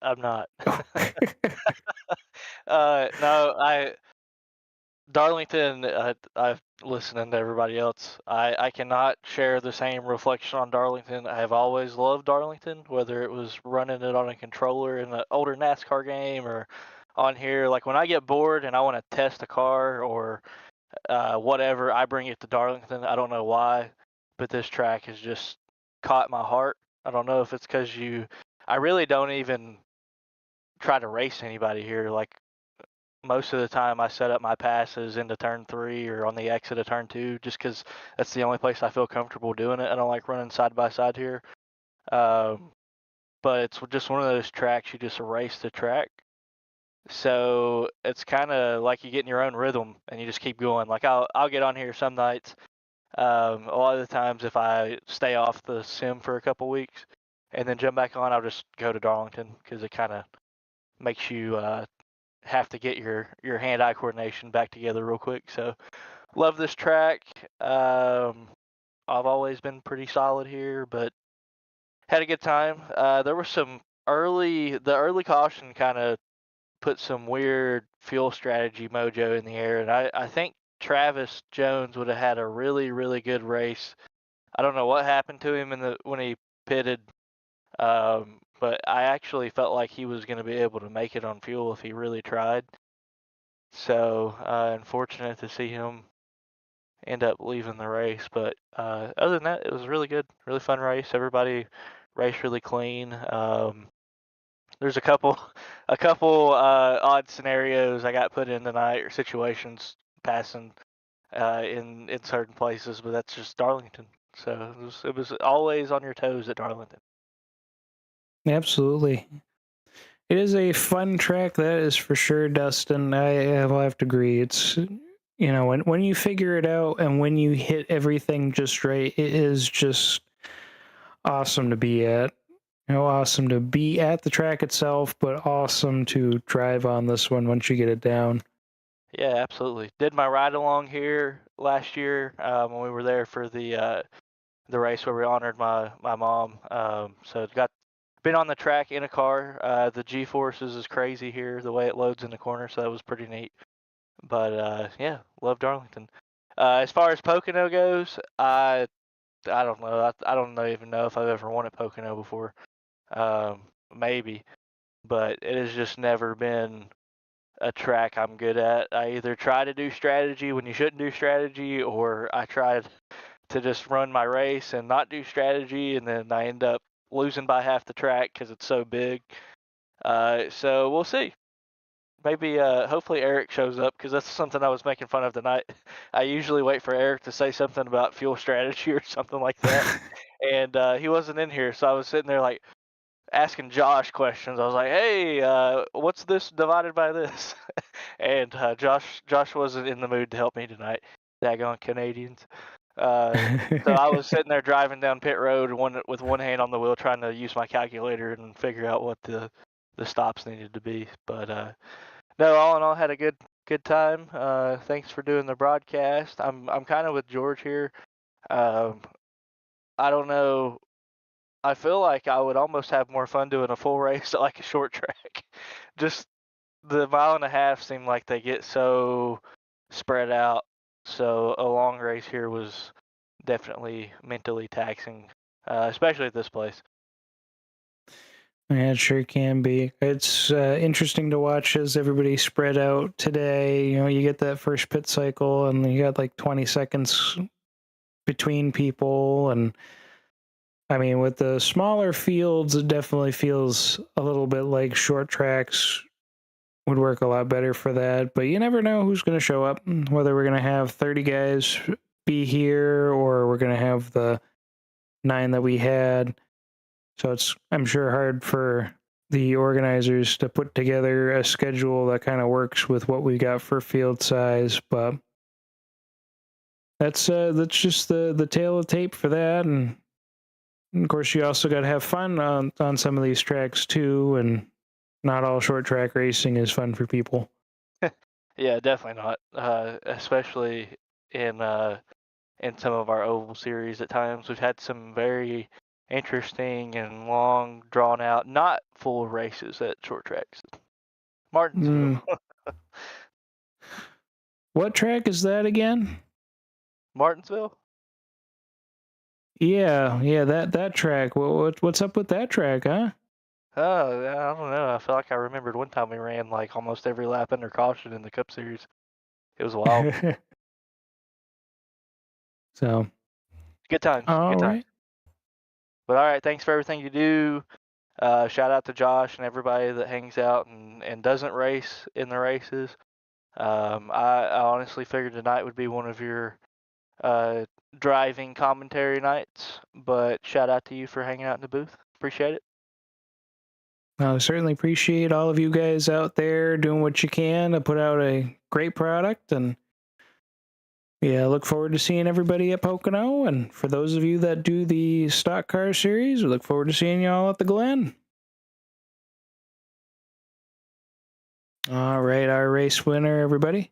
I'm not. No, Darlington, I've listening to everybody else. I cannot share the same reflection on Darlington. I have always loved Darlington, whether it was running it on a controller in an older NASCAR game or on here. Like when I get bored and I want to test a car or whatever, I bring it to Darlington. I don't know why, but this track has just caught my heart. I don't know if it's because I really don't even try to race anybody here. Like most of the time I set up my passes into turn 3 or on the exit of turn 2 just because that's the only place I feel comfortable doing it. I don't like running side by side here. But it's just one of those tracks you just erase the track. So it's kind of like you get in your own rhythm and you just keep going. Like I'll get on here some nights. A lot of the times if I stay off the sim for a couple weeks and then jump back on, I'll just go to Darlington because it kind of makes you have to get your hand-eye coordination back together real quick. So love this track. I've always been pretty solid here, but had a good time. There was the early caution kind of put some weird fuel strategy mojo in the air, and I think Travis Jones would have had a really, really good race. I don't know what happened to him when he pitted, but I actually felt like he was going to be able to make it on fuel if he really tried. So unfortunate to see him end up leaving the race, but other than that, it was really good, really fun race. Everybody raced really clean. There's a couple odd scenarios I got put in tonight, or situations passing in certain places, but that's just Darlington. So it was always on your toes at Darlington. Absolutely. It is a fun track, that is for sure, Dustin. I will have to agree. It's, when you figure it out and when you hit everything just right, it is just awesome to be at. Awesome to be at the track itself, but awesome to drive on this one once you get it down. Yeah, absolutely. Did my ride along here last year when we were there for the race where we honored my mom. So been on the track in a car. The G-forces is crazy here, the way it loads in the corner, so that was pretty neat. But yeah, love Darlington. As far as Pocono goes, I don't know. I don't even know if I've ever won at Pocono before. Maybe, but it has just never been a track I'm good at. I either try to do strategy when you shouldn't do strategy, or I tried to just run my race and not do strategy, and then I end up losing by half the track because it's so big. So we'll see. Maybe, hopefully Eric shows up, because that's something I was making fun of tonight. I usually wait for Eric to say something about fuel strategy or something like that, and he wasn't in here, so I was sitting there like asking Josh questions. I was like, "Hey, what's this divided by this?" And Josh wasn't in the mood to help me tonight. Daggone Canadians. So I was sitting there driving down pit road, with one hand on the wheel, trying to use my calculator and figure out what the stops needed to be. But no, all in all, had a good time. Thanks for doing the broadcast. I'm kind of with George here. Um, I don't know. I feel like I would almost have more fun doing a full race at like a short track. Just the mile and a half seemed like they get so spread out. So a long race here was definitely mentally taxing, especially at this place. Yeah, it sure can be. It's interesting to watch as everybody spread out today. You know, you get that first pit cycle, and you got like 20 seconds between people. And I mean, with the smaller fields, it definitely feels a little bit like short tracks would work a lot better for that. But you never know who's going to show up, whether we're going to have 30 guys be here or we're going to have the 9 that we had. So it's, I'm sure, hard for the organizers to put together a schedule that kind of works with what we got for field size. But that's just the tail of tape for that. And of course, you also got to have fun on some of these tracks too. And not all short track racing is fun for people. Yeah, definitely not. Especially in some of our oval series at times. We've had some very interesting and long, drawn out, not full races at short tracks. Martinsville. What track is that again? Martinsville? Yeah, that track. What's up with that track, huh? Oh, I don't know. I feel like I remembered one time we ran like almost every lap under caution in the Cup Series. It was wild. So, Good times. all Good times. right. But all right, thanks for everything you do. Shout out to Josh and everybody that hangs out and doesn't race in the races. I honestly figured tonight would be one of your driving commentary nights, but shout out to you for hanging out in the booth. Appreciate it. I certainly appreciate all of you guys out there doing what you can to put out a great product. And yeah, look forward to seeing everybody at Pocono. And for those of you that do the stock car series, we look forward to seeing y'all at the Glen. All right, our race winner, everybody.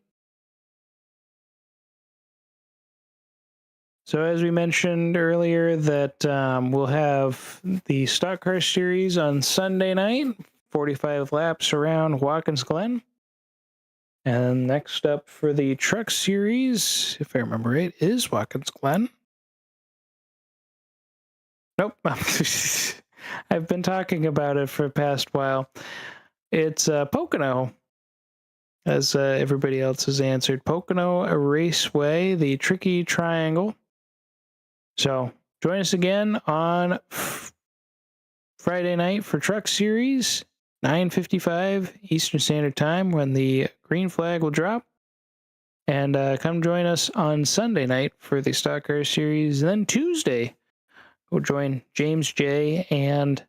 So as we mentioned earlier, that we'll have the stock car series on Sunday night, 45 laps around Watkins Glen. And next up for the truck series, if I remember right, is Watkins Glen. Nope. I've been talking about it for the past while. It's Pocono, as everybody else has answered. Pocono Raceway, the Tricky Triangle. So join us again on Friday night for Truck Series, 9:55 Eastern Standard Time, when the green flag will drop. And come join us on Sunday night for the Stock Car Series. And then Tuesday, we'll join James J. and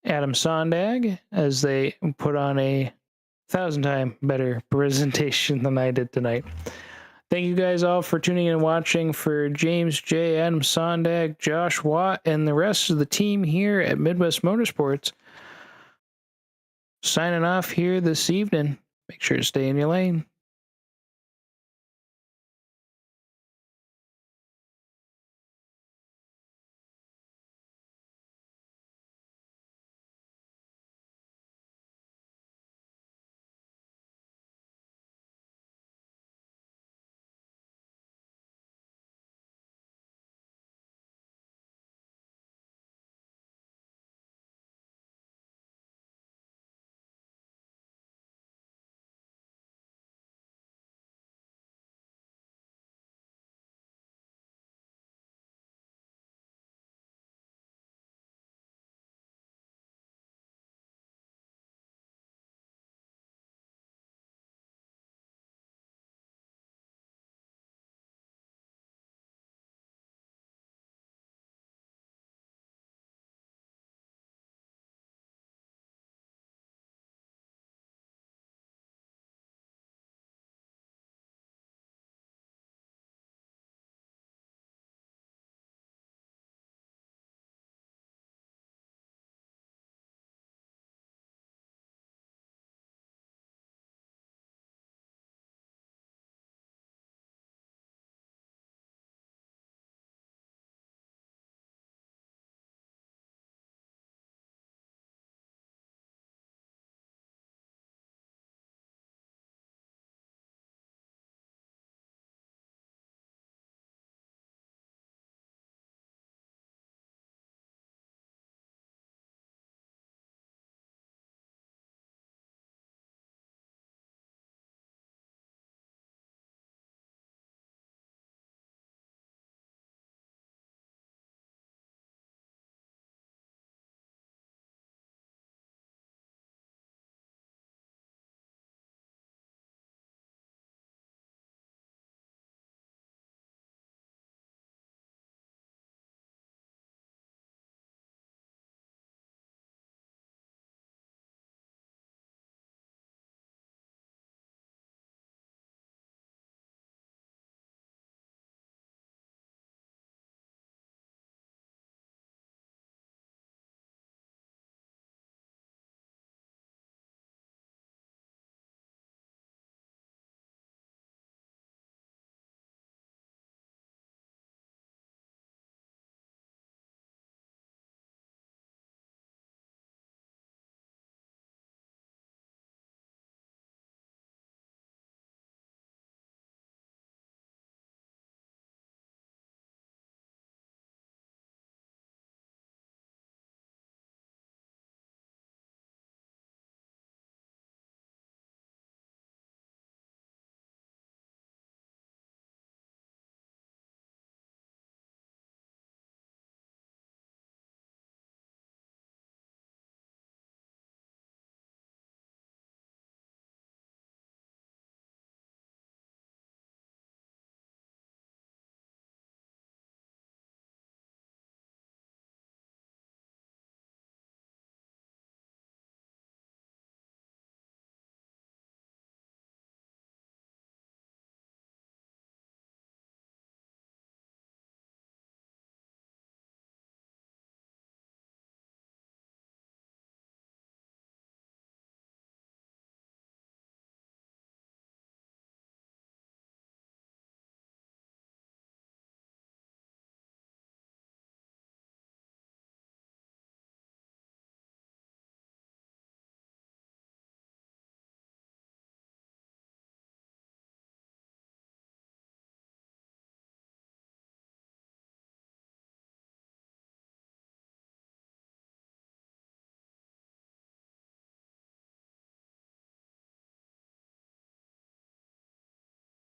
Adam Sondag as they put on a 1,000-time better presentation than I did tonight. Thank you guys all for tuning in and watching. For James J., Adam Sondag, Josh Watt, and the rest of the team here at Midwest Motorsports, signing off here this evening. Make sure to stay in your lane.